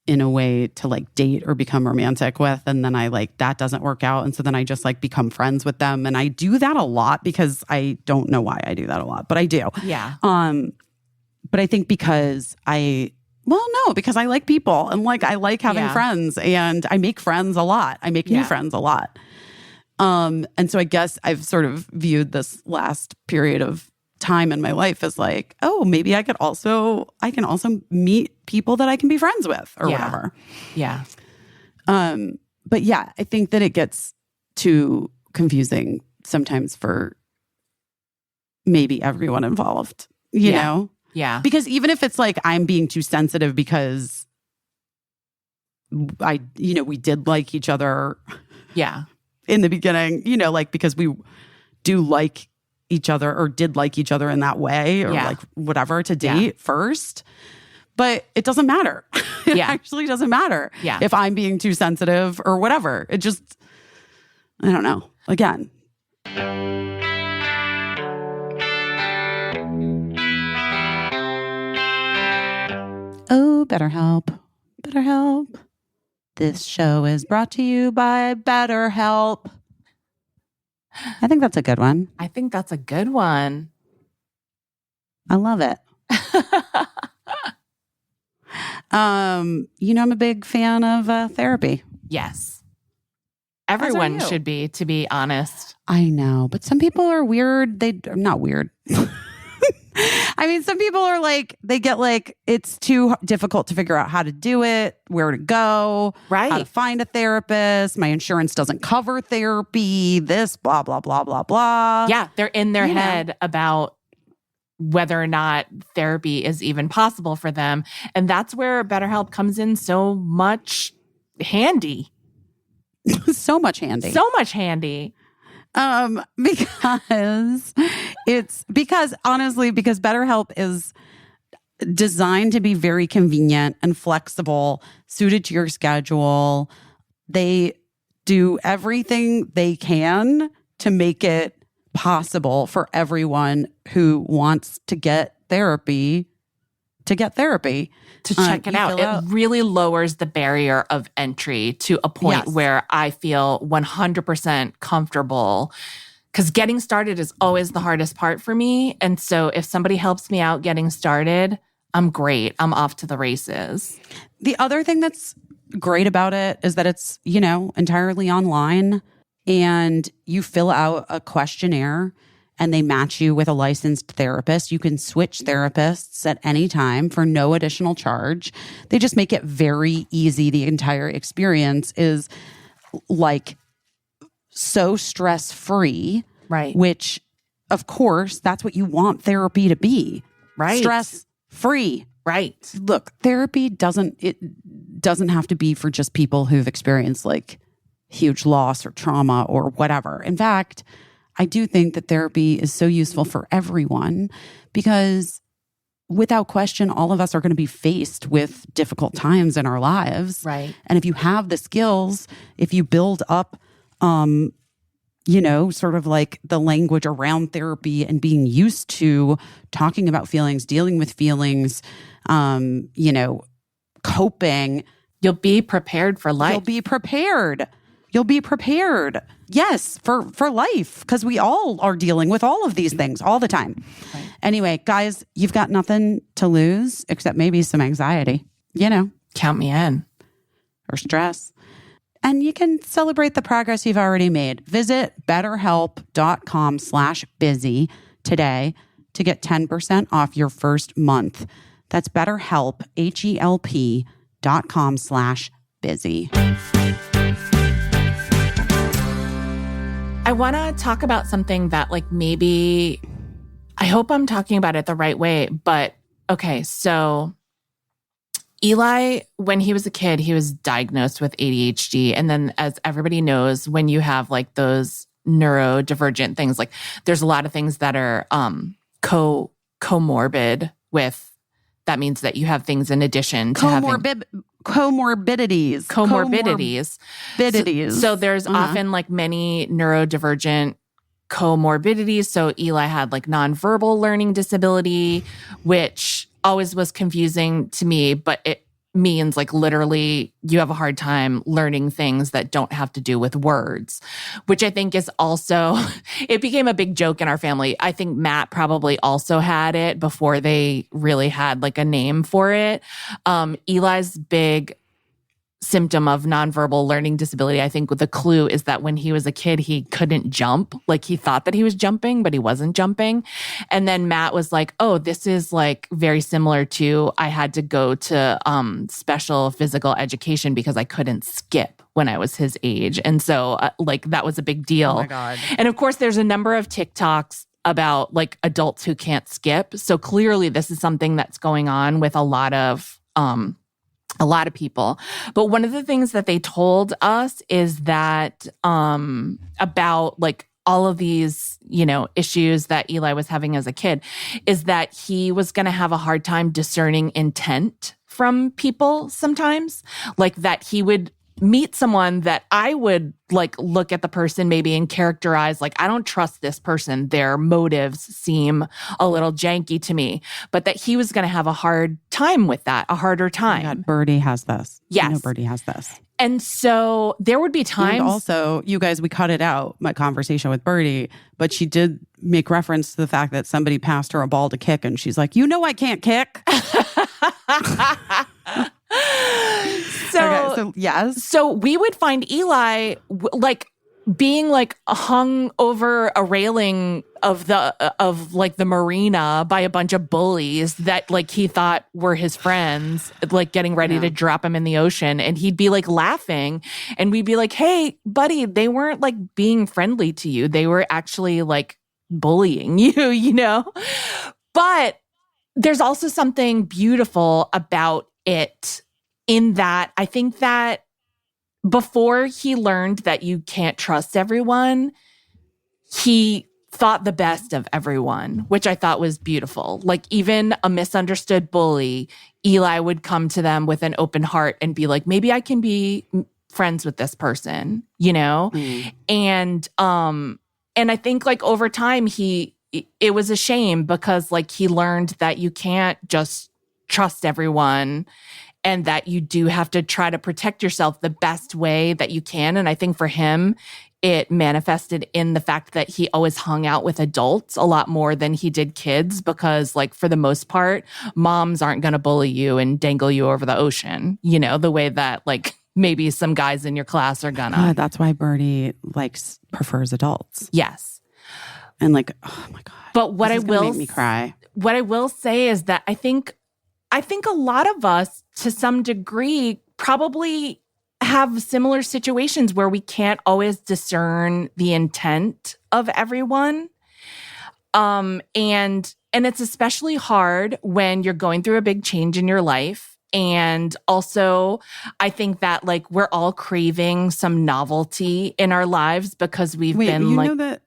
in a way to like date or become romantic with. And then I like, that doesn't work out. And so then I just like become friends with them. And I do that a lot because I don't know why I do that a lot, but I do. Yeah. But I think because because I like people and like I like having friends and I make friends a lot. I make new friends a lot. And so I guess I've sort of viewed this last period of time in my life as like, oh, maybe I can also meet people that I can be friends with or whatever. Yeah. But yeah, I think that it gets too confusing sometimes for maybe everyone involved, you know? Yeah. Because even if it's like I'm being too sensitive because we did like each other. Yeah. In the beginning, you know, like because we do like each other or did like each other in that way or like whatever to date first. But it doesn't matter. It actually doesn't matter if I'm being too sensitive or whatever. It just, I don't know. Again. Oh, BetterHelp. BetterHelp. This show is brought to you by BetterHelp. I think that's a good one. I think that's a good one. I love it. You know, I'm a big fan of therapy. Yes. Everyone should be, to be honest. I know, but some people are weird. They're not weird. I mean, some people are like, they get like, it's too difficult to figure out how to do it, where to go, how to find a therapist. My insurance doesn't cover therapy, this, blah, blah, blah, blah, blah. Yeah, they're in their head about whether or not therapy is even possible for them. And that's where BetterHelp comes in so much handy. So much handy. So much handy. Because BetterHelp is designed to be very convenient and flexible, suited to your schedule. They do everything they can to make it possible for everyone who wants to get therapy to check it out. It really lowers the barrier of entry to a point where I feel 100% comfortable, because getting started is always the hardest part for me. And so if somebody helps me out getting started, I'm great. I'm off to the races. The other thing that's great about it is that it's, you know, entirely online, and you fill out a questionnaire and they match you with a licensed therapist. You can switch therapists at any time for no additional charge. They just make it very easy. The entire experience is like so stress-free. Right. Which, of course, that's what you want therapy to be. Right. Stress-free. Right. Look, therapy doesn't have to be for just people who've experienced like huge loss or trauma or whatever. In fact, I do think that therapy is so useful for everyone because without question, all of us are going to be faced with difficult times in our lives. Right. And if you have the skills, if you build up, sort of like the language around therapy and being used to talking about feelings, dealing with feelings, coping. You'll be prepared for life. You'll be prepared. Yes, for life, because we all are dealing with all of these things all the time. Right. Anyway, guys, you've got nothing to lose except maybe some anxiety, Count me in. Or stress. And you can celebrate the progress you've already made. Visit betterhelp.com/busy today to get 10% off your first month. That's BetterHelp, HELP.com/busy. I want to talk about something that maybe, I hope I'm talking about it the right way, but okay, so Eli, when he was a kid, he was diagnosed with ADHD. And then as everybody knows, when you have those neurodivergent things, there's a lot of things that are comorbid with, that means that you have things in addition to comorbidities. So there's often many neurodivergent comorbidities. So Eli had nonverbal learning disability, which always was confusing to me, but it means literally you have a hard time learning things that don't have to do with words, which I think is also, it became a big joke in our family. I think Matt probably also had it before they really had a name for it. Eli's big symptom of nonverbal learning disability, I think the clue is that when he was a kid, he couldn't jump. He thought that he was jumping, but he wasn't jumping. And then Matt was like, oh, this is very similar to, I had to go to special physical education because I couldn't skip when I was his age. And so that was a big deal. Oh my God. And of course, there's a number of TikToks about adults who can't skip. So clearly this is something that's going on with a lot of people. But one of the things that they told us is that about all of these, issues that Eli was having as a kid, is that he was going to have a hard time discerning intent from people sometimes. That he would meet someone that I would look at the person maybe and characterize I don't trust this person. Their motives seem a little janky to me, but that he was going to have a hard time with that, a harder time. Oh my God, Birdie has this. Yes. Birdie has this. And so there would be times. And also, you guys, we cut it out, my conversation with Birdie, but she did make reference to the fact that somebody passed her a ball to kick and she's like, I can't kick. So yes. So we would find Eli being hung over a railing of the marina by a bunch of bullies that he thought were his friends, getting ready to drop him in the ocean, and he'd be laughing, and we'd be like, "Hey, buddy, they weren't being friendly to you. They were actually bullying you, But there's also something beautiful about it, in that I think that before he learned that you can't trust everyone, he thought the best of everyone, which I thought was beautiful. Even a misunderstood bully, Eli would come to them with an open heart and be like, maybe I can be friends with this person, And I think over time it was a shame because he learned that you can't just trust everyone, and that you do have to try to protect yourself the best way that you can. And I think for him, it manifested in the fact that he always hung out with adults a lot more than he did kids, because for the most part, moms aren't going to bully you and dangle you over the ocean, the way that maybe some guys in your class are gonna. That's why Birdie prefers adults. Yes. And oh my God. But what this is gonna make me cry. What I will say is that I think a lot of us, to some degree, probably have similar situations where we can't always discern the intent of everyone. And it's especially hard when you're going through a big change in your life. And also, I think that we're all craving some novelty in our lives because we've been you know that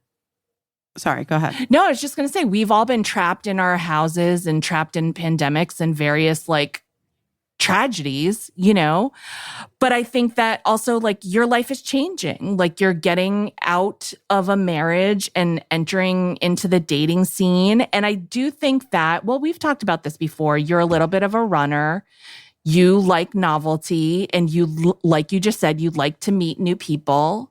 Sorry, go ahead. No, I was just going to say, we've all been trapped in our houses and trapped in pandemics and various like tragedies, you know? But I think that also like your life is changing. Like you're getting out of a marriage and entering into the dating scene. And I do think that, well, we've talked about this before. You're a little bit of a runner. You like novelty and you, like you just said, you like to meet new people.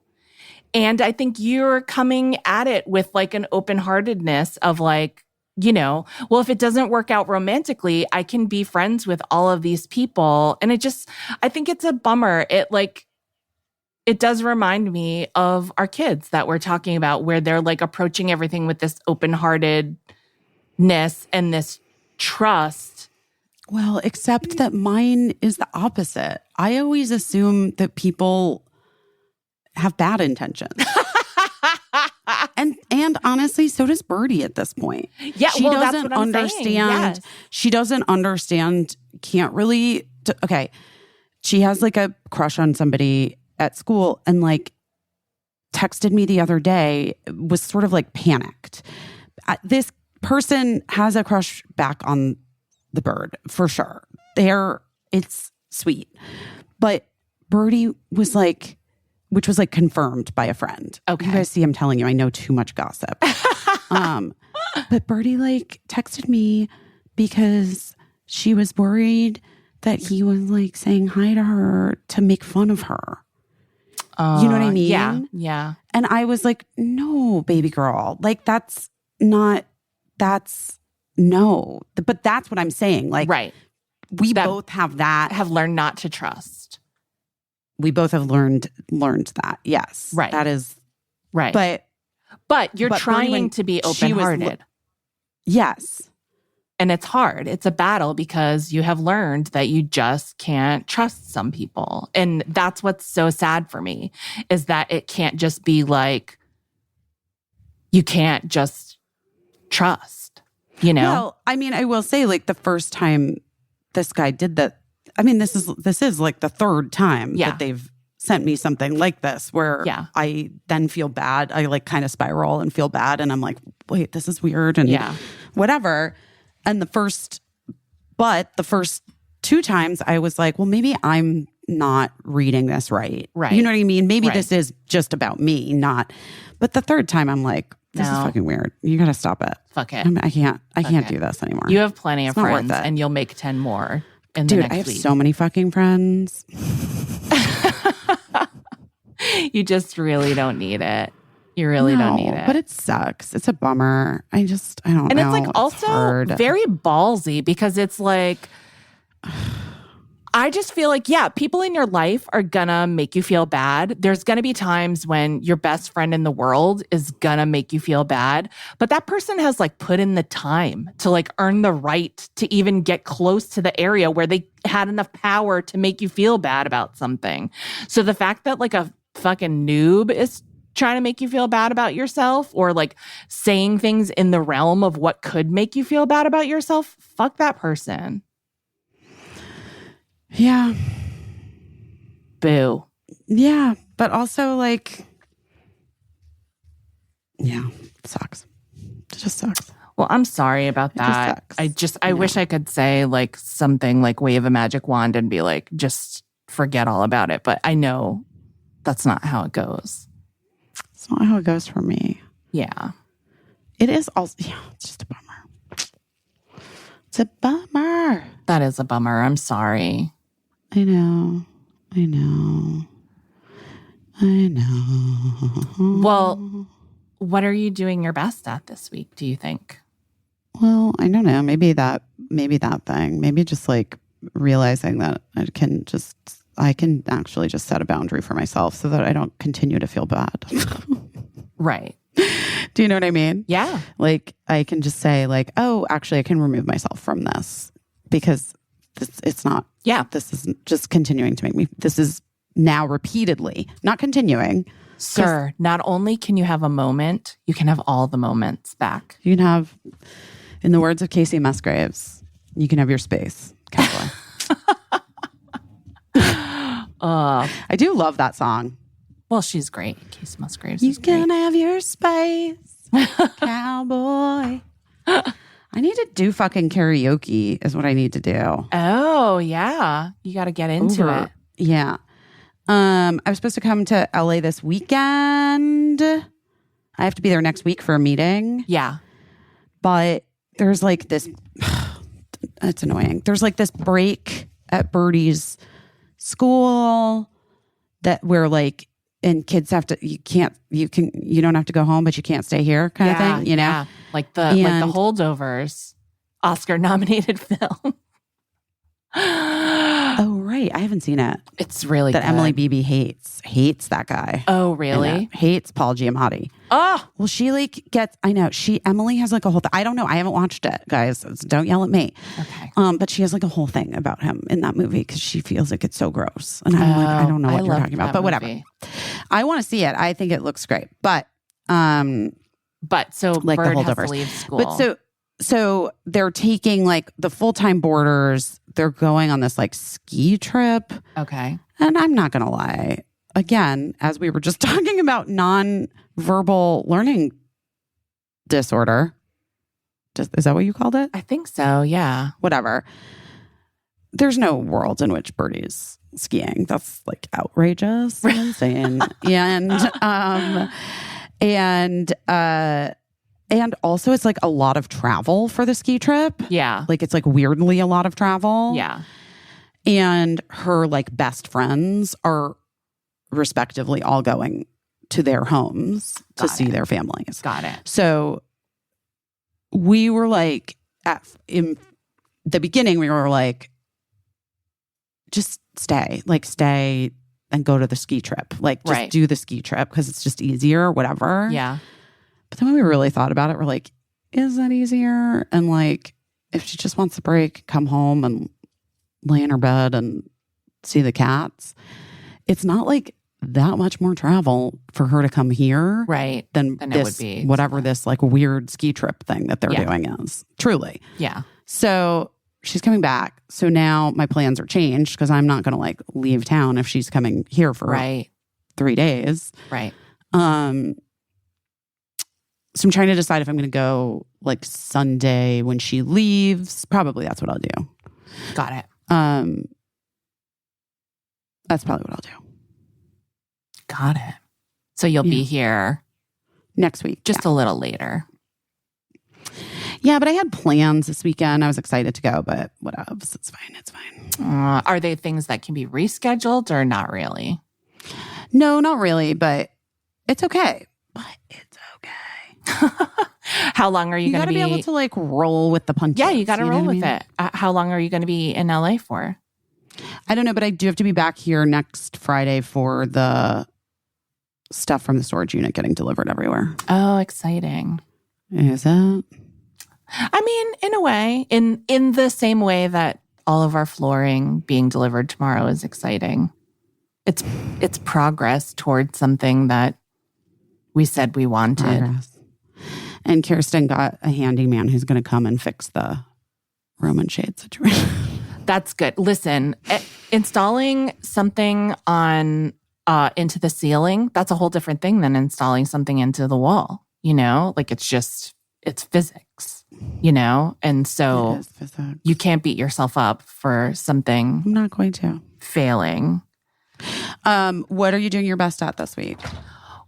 And I think you're coming at it with like an open-heartedness of like, you know, well, if it doesn't work out romantically, I can be friends with all of these people. And I think it's a bummer. It does remind me of our kids that we're talking about, where they're like approaching everything with this open-heartedness and this trust. Well, except that mine is the opposite. I always assume that people have bad intentions. And honestly, so does Birdie at this point. Yeah, she well, doesn't that's what I'm understand. saying. Yes. She doesn't understand, can't really. Okay. She has like a crush on somebody at school and like texted me the other day, was sort of like panicked. This person has a crush back on the bird for sure. It's sweet. But Birdie was like, which was like confirmed by a friend. Okay. You guys see, I'm telling you, I know too much gossip. But Birdie like texted me because she was worried that he was like saying hi to her to make fun of her. You know what I mean? Yeah. Yeah. And I was like, no, baby girl. Like no. But that's what I'm saying. Like, Right. We both have that. Have learned not to trust. We both have learned that. Yes. Right. That is right. But you're trying to be open-hearted. Yes. And it's hard. It's a battle because you have learned that you just can't trust some people. And that's what's so sad for me, is that it can't just be like, you can't just trust, you know? Well, I mean, I will say like the first time this guy did that, I mean, this is like the third time that they've sent me something like this where I then feel bad. I like kind of spiral and feel bad. And I'm like, wait, this is weird and whatever. And the first two times I was like, well, maybe I'm not reading this right. Right. You know what I mean? Maybe this is just about me, not. But the third time I'm like, this is fucking weird. You got to stop it. Fuck it. I can't do this anymore. You have plenty of friends and you'll make 10 more in the next week. Dude, I have so many fucking friends. You just really don't need it. You really don't need it. But it sucks. It's a bummer. I don't know. And it's like also very ballsy because it's like, I just feel like, people in your life are gonna make you feel bad. There's gonna be times when your best friend in the world is gonna make you feel bad. But that person has like put in the time to like earn the right to even get close to the area where they had enough power to make you feel bad about something. So the fact that like a fucking noob is trying to make you feel bad about yourself or like saying things in the realm of what could make you feel bad about yourself, fuck that person. Yeah. Boo. Yeah. But also like, it sucks. It just sucks. Well, I'm sorry about that. I wish I could say like something like wave a magic wand and be like, just forget all about it. But I know that's not how it goes. It's not how it goes for me. Yeah. It is also, it's just a bummer. It's a bummer. That is a bummer. I'm sorry. I know. Well, what are you doing your best at this week, do you think? Well, I don't know. Maybe that thing. Maybe just like realizing that I can actually just set a boundary for myself so that I don't continue to feel bad. Right. Do you know what I mean? Yeah. Like I can just say like, oh, actually I can remove myself from this because it's not. Yeah. This is just continuing to make me, this is now repeatedly, not continuing. Sir, not only can you have a moment, you can have all the moments back. You can have, in the words of Caissie Musgraves, you can have your space. Cowboy. I do love that song. Well, she's great. Caissie Musgraves is great. You can have your space. Cowboy. I need to do fucking karaoke is what I need to do. Oh, yeah. You got to get into it. Yeah. I was supposed to come to LA this weekend. I have to be there next week for a meeting. Yeah. But there's like this, it's annoying. There's like this break at Birdie's school that where like, and kids have to, you don't have to go home, but you can't stay here kind of thing, you know? Yeah. Like the Holdovers Oscar nominated film. Oh, right. I haven't seen it. It's really that good. Emily Beebe hates that guy. Oh, really? Hates Paul Giamatti. Oh, well, she like gets. I know Emily has like a whole. I don't know. I haven't watched it, guys. So don't yell at me. Okay. But she has like a whole thing about him in that movie because she feels like it's so gross, and I'm like, I don't know what you're talking about, but whatever. I want to see it. I think it looks great, but so like Bird the has to holdovers. leave school. But so they're taking like the full-time boarders. They're going on this like ski trip. Okay. And I'm not going to lie. Again, as we were just talking about non-verbal learning disorder. Is that what you called it? I think so, yeah. Whatever. There's no world in which Birdie's skiing. That's like outrageous and insane. And also it's like a lot of travel for the ski trip. Yeah. Like it's like weirdly a lot of travel. Yeah. And her like best friends are respectively all going to their homes to see their families. Got it. So we were like, in the beginning, we were like, just stay and go to the ski trip. Like just do the ski trip because it's just easier, whatever. Yeah. But then when we really thought about it, we're like, is that easier? And like, if she just wants a break, come home and lay in her bed and see the cats. It's not like that much more travel for her to come here. Right. Than it this, would be. whatever this like weird ski trip thing that they're doing is. Truly. Yeah. So she's coming back. So now my plans are changed because I'm not going to like leave town if she's coming here for 3 days. Right. So I'm trying to decide if I'm going to go like Sunday when she leaves. Probably that's what I'll do. Got it. That's probably what I'll do. Got it. So you'll be here next week. Just a little later. Yeah, but I had plans this weekend. I was excited to go, but whatever. It's fine. It's fine. Are they things that can be rescheduled or not really? No, not really, but it's okay. But it's okay. How long are you going to be? You got to be able to like roll with the punches. Yeah, you got to roll with it. How long are you going to be in LA for? I don't know, but I do have to be back here next Friday for the stuff from the storage unit getting delivered everywhere. Oh, exciting. Is it? I mean, in a way, in the same way that all of our flooring being delivered tomorrow is exciting. It's progress towards something that we said we wanted. Progress. And Kirsten got a handyman who's going to come and fix the Roman shade situation. That's good. Listen, installing something on into the ceiling, that's a whole different thing than installing something into the wall. You know, like it's physics, you know? And so you can't beat yourself up for something. I'm not going to. Failing. What are you doing your best at this week?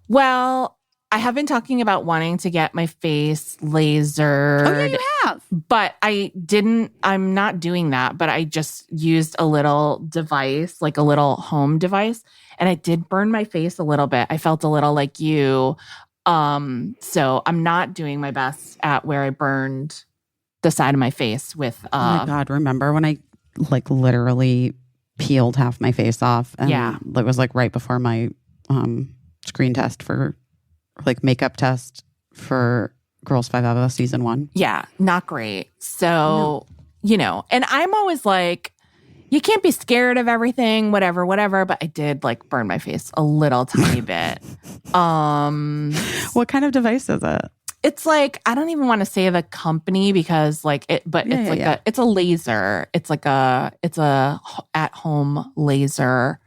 Well, I have been talking about wanting to get my face lasered. Oh, yeah, you have. But I'm not doing that, but I just used a little device, like a little home device, and I did burn my face a little bit. I felt a little like you. So I'm not doing my best at where I burned the side of my face with oh my God, remember when I like literally peeled half my face off? And it was like right before my screen test for like makeup test for Girls 5 Eva season 1. Yeah, not great. So, you know, and I'm always like, you can't be scared of everything, whatever. But I did like burn my face a little tiny bit. What kind of device is it? It's like, I don't even want to say the company because like it, but it's a laser. It's a at-home laser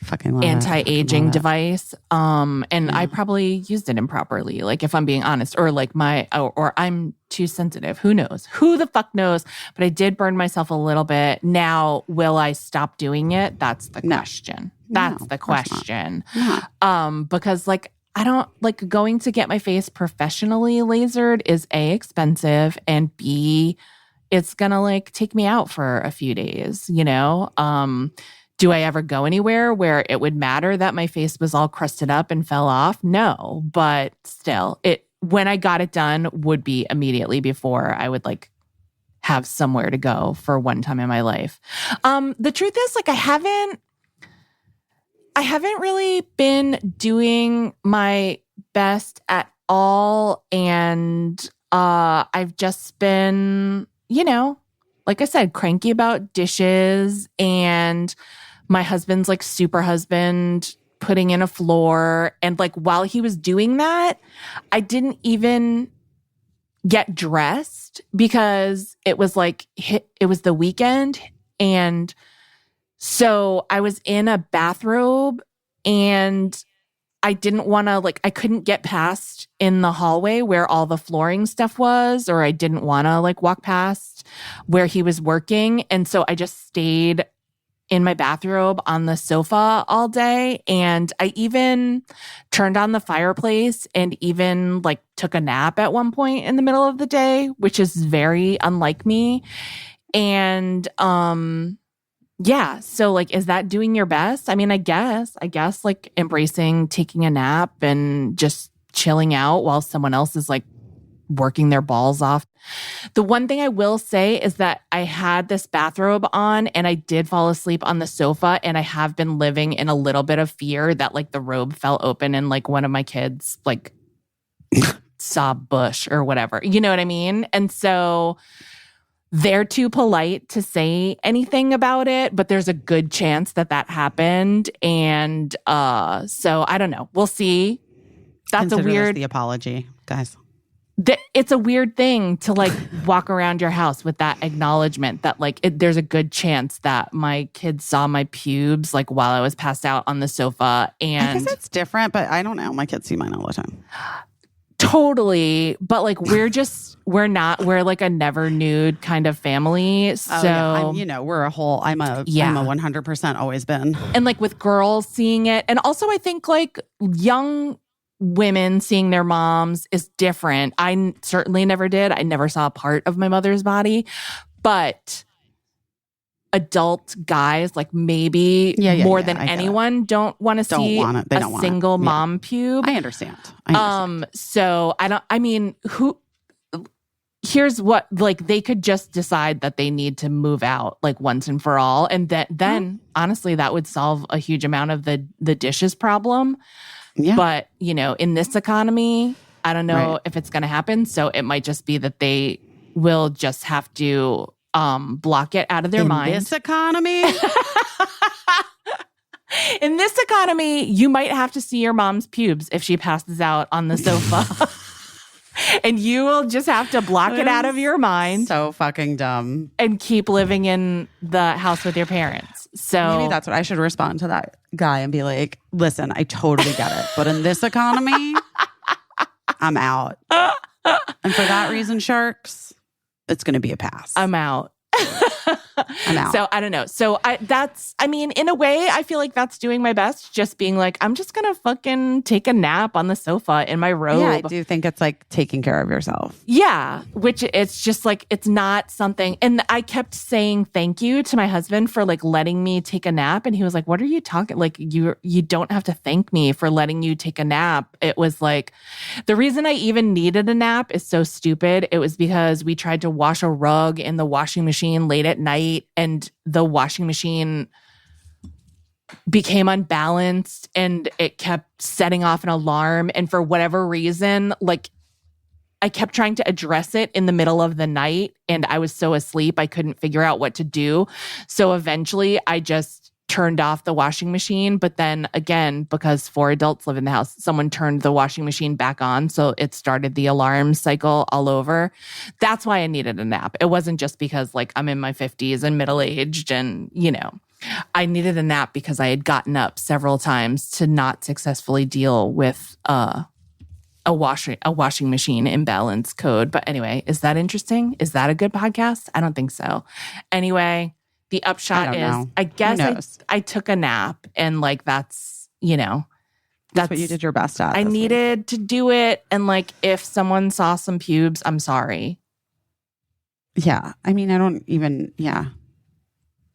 Fucking love anti-aging it. device. And I probably used it improperly, like if I'm being honest, or like or I'm too sensitive. Who knows? Who the fuck knows? But I did burn myself a little bit. Now, will I stop doing it? That's the question. That's the question. Because like, I don't like going to get my face professionally lasered is A, expensive, and B, it's gonna like take me out for a few days, you know? Do I ever go anywhere where it would matter that my face was all crusted up and fell off? No, but still, when I got it done would be immediately before I would like have somewhere to go for one time in my life. The truth is, like, I haven't really been doing my best at all, and I've just been, you know, like I said, cranky about dishes, and my husband's like super husband putting in a floor. And like while he was doing that, I didn't even get dressed because it was like, it was the weekend. And so I was in a bathrobe and I didn't want to I couldn't get past in the hallway where all the flooring stuff was, or I didn't want to walk past where he was working. And so I just stayed in my bathrobe on the sofa all day. And I even turned on the fireplace and even took a nap at one point in the middle of the day, which is very unlike me. And, yeah. So is that doing your best? I mean, I guess embracing taking a nap and just chilling out while someone else is working their balls off. The one thing I will say is that I had this bathrobe on and I did fall asleep on the sofa, and I have been living in a little bit of fear that the robe fell open and one of my kids saw bush or whatever. You know what I mean? And so they're too polite to say anything about it, but there's a good chance that happened. And so I don't know. We'll see. That's Consider a weird... this the apology, guys. It's a weird thing to walk around your house with that acknowledgement that there's a good chance that my kids saw my pubes while I was passed out on the sofa. And I guess it's different, but I don't know. My kids see mine all the time. Totally. But we're a never nude kind of family. So, we're a whole, I'm a 100% always been. And with girls seeing it. And also I think young women seeing their moms is different. I certainly never did. I never saw a part of my mother's body, but adult guys, maybe more than anyone, don't want to see a single mom pube. I understand. So here's what, they could just decide that they need to move out once and for all. And then honestly, that would solve a huge amount of the dishes problem. Yeah. But, in this economy, I don't know if it's going to happen. So it might just be that they will just have to block it out of their mind. In this economy? In this economy, you might have to see your mom's pubes if she passes out on the sofa. And you will just have to block it out of your mind. So fucking dumb. And keep living in the house with your parents. So maybe that's what I should respond to that guy and be like, listen, I totally get it. But in this economy, I'm out. And for that reason, sharks, it's going to be a pass. I'm out. I'm out. So I don't know. So in a way, I feel like that's doing my best. Just being I'm just going to fucking take a nap on the sofa in my robe. Yeah, I do think it's taking care of yourself. Yeah, which it's just it's not something. And I kept saying thank you to my husband for letting me take a nap. And he was like, what are you talking? You don't have to thank me for letting you take a nap. It was the reason I even needed a nap is so stupid. It was because we tried to wash a rug in the washing machine late at night, and the washing machine became unbalanced and it kept setting off an alarm. And for whatever reason, I kept trying to address it in the middle of the night, and I was so asleep I couldn't figure out what to do. So eventually I just turned off the washing machine. But then again, because 4 adults live in the house, someone turned the washing machine back on. So it started the alarm cycle all over. That's why I needed a nap. It wasn't just because like I'm in my 50s and middle-aged and, you know, I needed a nap because I had gotten up several times to not successfully deal with a washing machine imbalance code. But anyway, is that interesting? Is that a good podcast? I don't think so. Anyway, the upshot is, I guess I took a nap and like that's, you know, that's what you did your best at. I needed to do it. And like if someone saw some pubes, I'm sorry. Yeah. I mean, I don't even, yeah.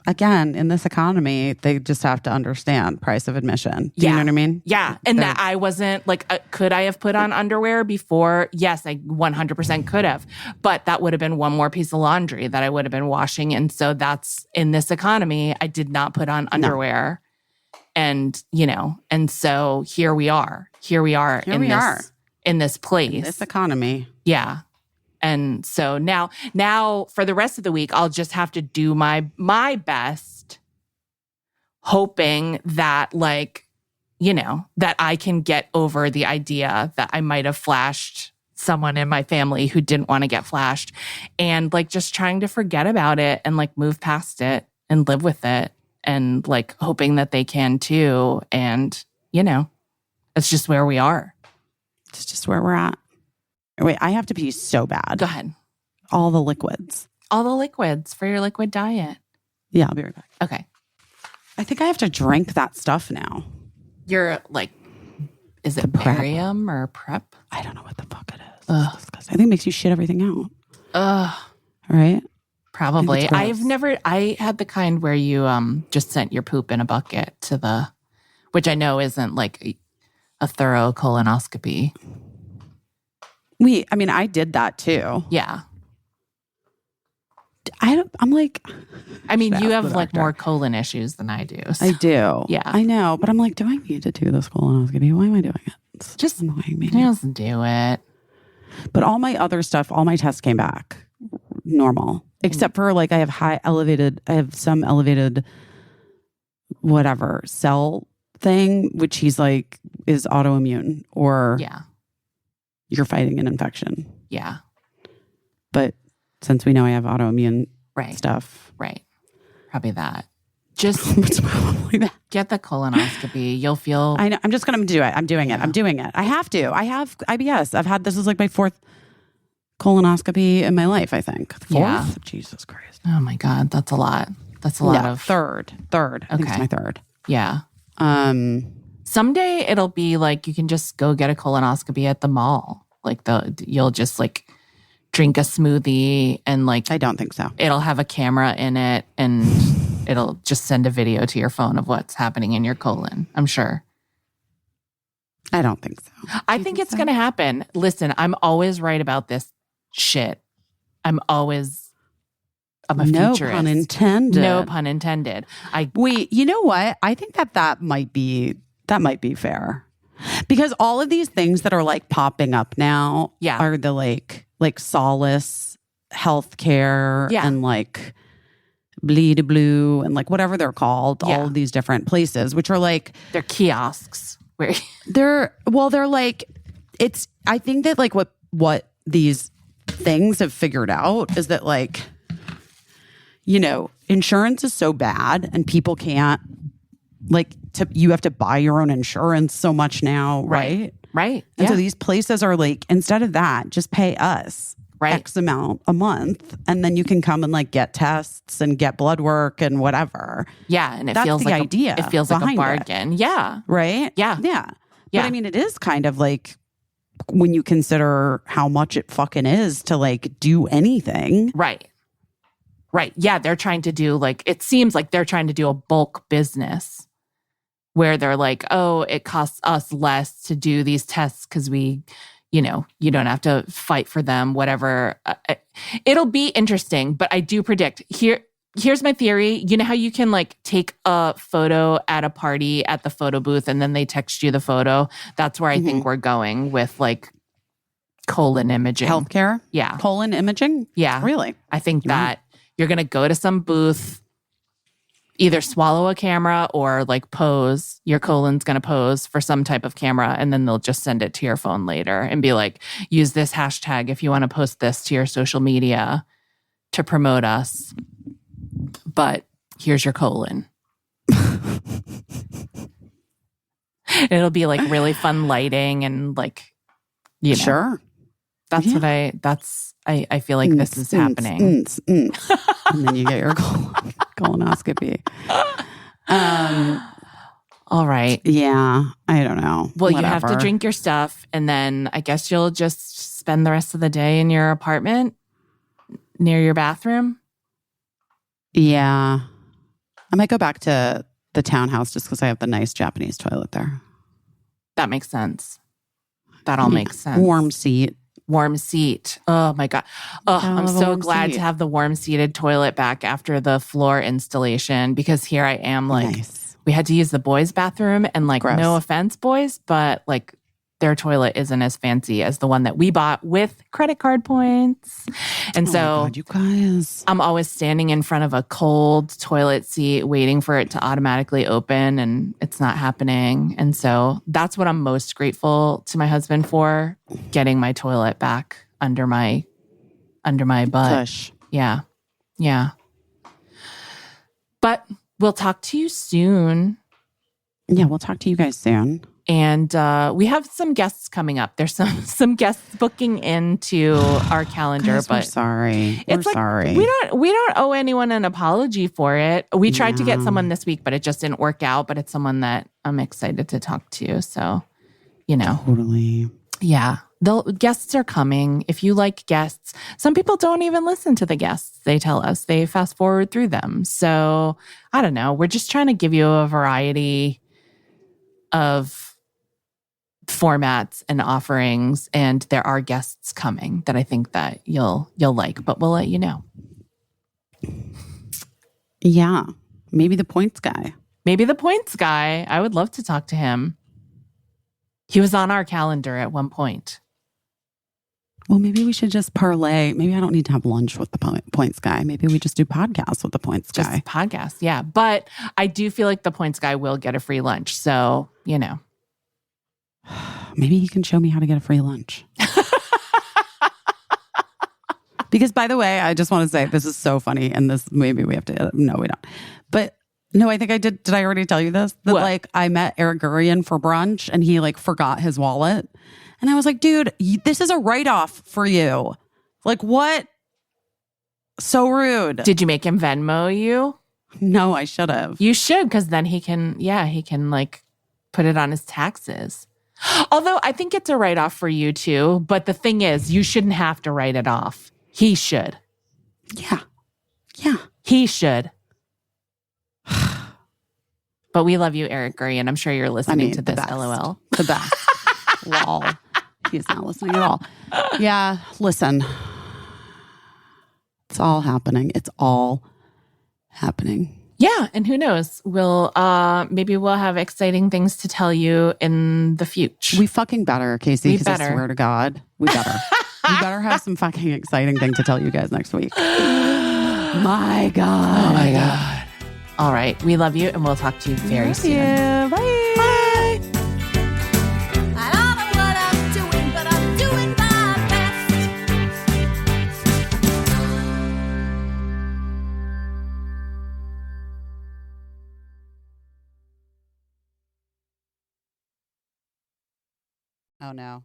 Again, in this economy, they just have to understand price of admission. Do you know what I mean? Yeah. And that I wasn't like, could I have put on underwear before? Yes, I 100% could have. But that would have been one more piece of laundry that I would have been washing. And so that's in this economy, I did not put on underwear. No. And, you know, and so here we are. In this place. In this economy. Yeah. And so now for the rest of the week, I'll just have to do my best, hoping that like, you know, that I can get over the idea that I might have flashed someone in my family who didn't want to get flashed, and like just trying to forget about it and like move past it and live with it, and like hoping that they can too. And, you know, it's just where we are. It's just where we're at. Wait, I have to pee so bad. Go ahead. All the liquids. All the liquids for your liquid diet. Yeah, I'll be right back. Okay. I think I have to drink that stuff now. You're like, is it barium or prep? I don't know what the fuck it is. I think it makes you shit everything out. Ugh. Right? Probably. I had the kind where you just sent your poop in a bucket to which I know isn't like a thorough colonoscopy. I did that too. Yeah. I'm like, I mean, you have like more colon issues than I do. So. I do. Yeah. I know. But I'm like, do I need to do this colonoscopy? Why am I doing it? It's just annoying me. Just do it. But all my other stuff, all my tests came back normal. Except for like I have some elevated whatever cell thing, which he's like is autoimmune or you're fighting an infection. Yeah. But since we know I have autoimmune stuff. Right. Probably that. Just it's probably that. Get the colonoscopy. You'll feel. I know. I'm just going to do it. I'm doing it. I'm doing it. I have to. I have IBS. This is like my 4th colonoscopy in my life, I think. 4th? Yeah. Jesus Christ. Oh my God. That's a lot. That's a lot of. Third. I think it's my 3rd. Yeah. Someday it'll be like you can just go get a colonoscopy at the mall. Like you'll just like drink a smoothie and like I don't think so. It'll have a camera in it and it'll just send a video to your phone of what's happening in your colon. I'm sure. I don't think so. I think it's going to happen. Listen, I'm always right about this shit. I'm a futurist. No pun intended. No pun intended. You know what? I think that might be fair. Because all of these things that are like popping up now are the like Solace healthcare and like Bleed Blue and like whatever they're called, all of these different places, which are like they're kiosks. They're like I think that like what these things have figured out is that like, you know, insurance is so bad and people can't you have to buy your own insurance so much now, right? Right. And so these places are like, instead of that, just pay us X amount a month, and then you can come and like get tests and get blood work and whatever. Yeah, and that's feels the like idea. It feels like a bargain. Yeah. Right? Yeah. Yeah. But I mean, it is kind of like when you consider how much it fucking is to like do anything. Right. Yeah, they're trying to do it seems like they're trying to do a bulk business where they're like, oh, it costs us less to do these tests because we, you know, you don't have to fight for them, whatever. It'll be interesting, but I do predict here's my theory. You know how you can like take a photo at a party at the photo booth and then they text you the photo? That's where I think we're going with like colon imaging. Healthcare? Yeah. Colon imaging? Yeah. Really? I think that you're going to go to some booth either swallow a camera or like pose. Your colon's going to pose for some type of camera, and then they'll just send it to your phone later and be like, use this hashtag if you want to post this to your social media to promote us. But here's your colon. It'll be like really fun lighting and like, you know. Sure. That's what I feel like this is happening. And then you get your colonoscopy. All right. Yeah, I don't know. Well, Whatever. you have to drink your stuff, and then I guess you'll just spend the rest of the day in your apartment near your bathroom. Yeah. I might go back to the townhouse just because I have the nice Japanese toilet there. That makes sense. That all makes sense. Warm seat. Warm seat. Oh my God. Oh, I'm so glad to have the warm seated toilet back after the floor installation, because here I am like, we had to use the boys' bathroom, and like, Gross. No offense, boys, but like their toilet isn't as fancy as the one that we bought with credit card points. And so God, you guys. I'm always standing in front of a cold toilet seat waiting for it to automatically open, and it's not happening. And so that's what I'm most grateful to my husband for, getting my toilet back under my butt. Push. Yeah. Yeah. But we'll talk to you soon. Yeah, we'll talk to you guys soon. And we have some guests coming up. There's some guests booking into our calendar, Guys, but we're sorry. It's We're like, sorry. We don't owe anyone an apology for it. We tried to get someone this week, but it just didn't work out. But it's someone that I'm excited to talk to. So, you know, Totally. yeah, guests are coming. If you like guests, some people don't even listen to the guests. They tell us, they fast forward through them. So I don't know. We're just trying to give you a variety of formats and offerings, and there are guests coming that I think that you'll like, but we'll let you know. Yeah. Maybe the points guy. I would love to talk to him. He was on our calendar at one point. Well, maybe we should just parlay. Maybe I don't need to have lunch with the points guy. Maybe we just do podcasts with the points guy. Just podcasts, yeah. But I do feel like the points guy will get a free lunch. So, you know. Maybe he can show me how to get a free lunch. Because, by the way, I just want to say this is so funny. And this, maybe we have to, no, we don't. But no, I think I did. Did I already tell you this? That what? Like I met Eric Gurian for brunch and he like forgot his wallet. And I was like, dude, this is a write-off for you. Like what? So rude. Did you make him Venmo you? No, I should have. You should, because then he can like put it on his taxes. Although I think it's a write-off for you too. But the thing is, you shouldn't have to write it off. He should. Yeah. Yeah. He should. But we love you, Eric Gurian. I'm sure you're listening to this, best. LOL. The best. Lol. He's not listening at all. Yeah, listen. It's all happening. Yeah, and who knows? Maybe we'll have exciting things to tell you in the future. We fucking better, Caissie, because I better. swear to God, we better. We better have some fucking exciting thing to tell you guys next week. My God. Oh my God. All right, we love you, and we'll talk to you very soon. Bye. Bye. I don't know what I'm doing, but I'm doing my best. Oh no.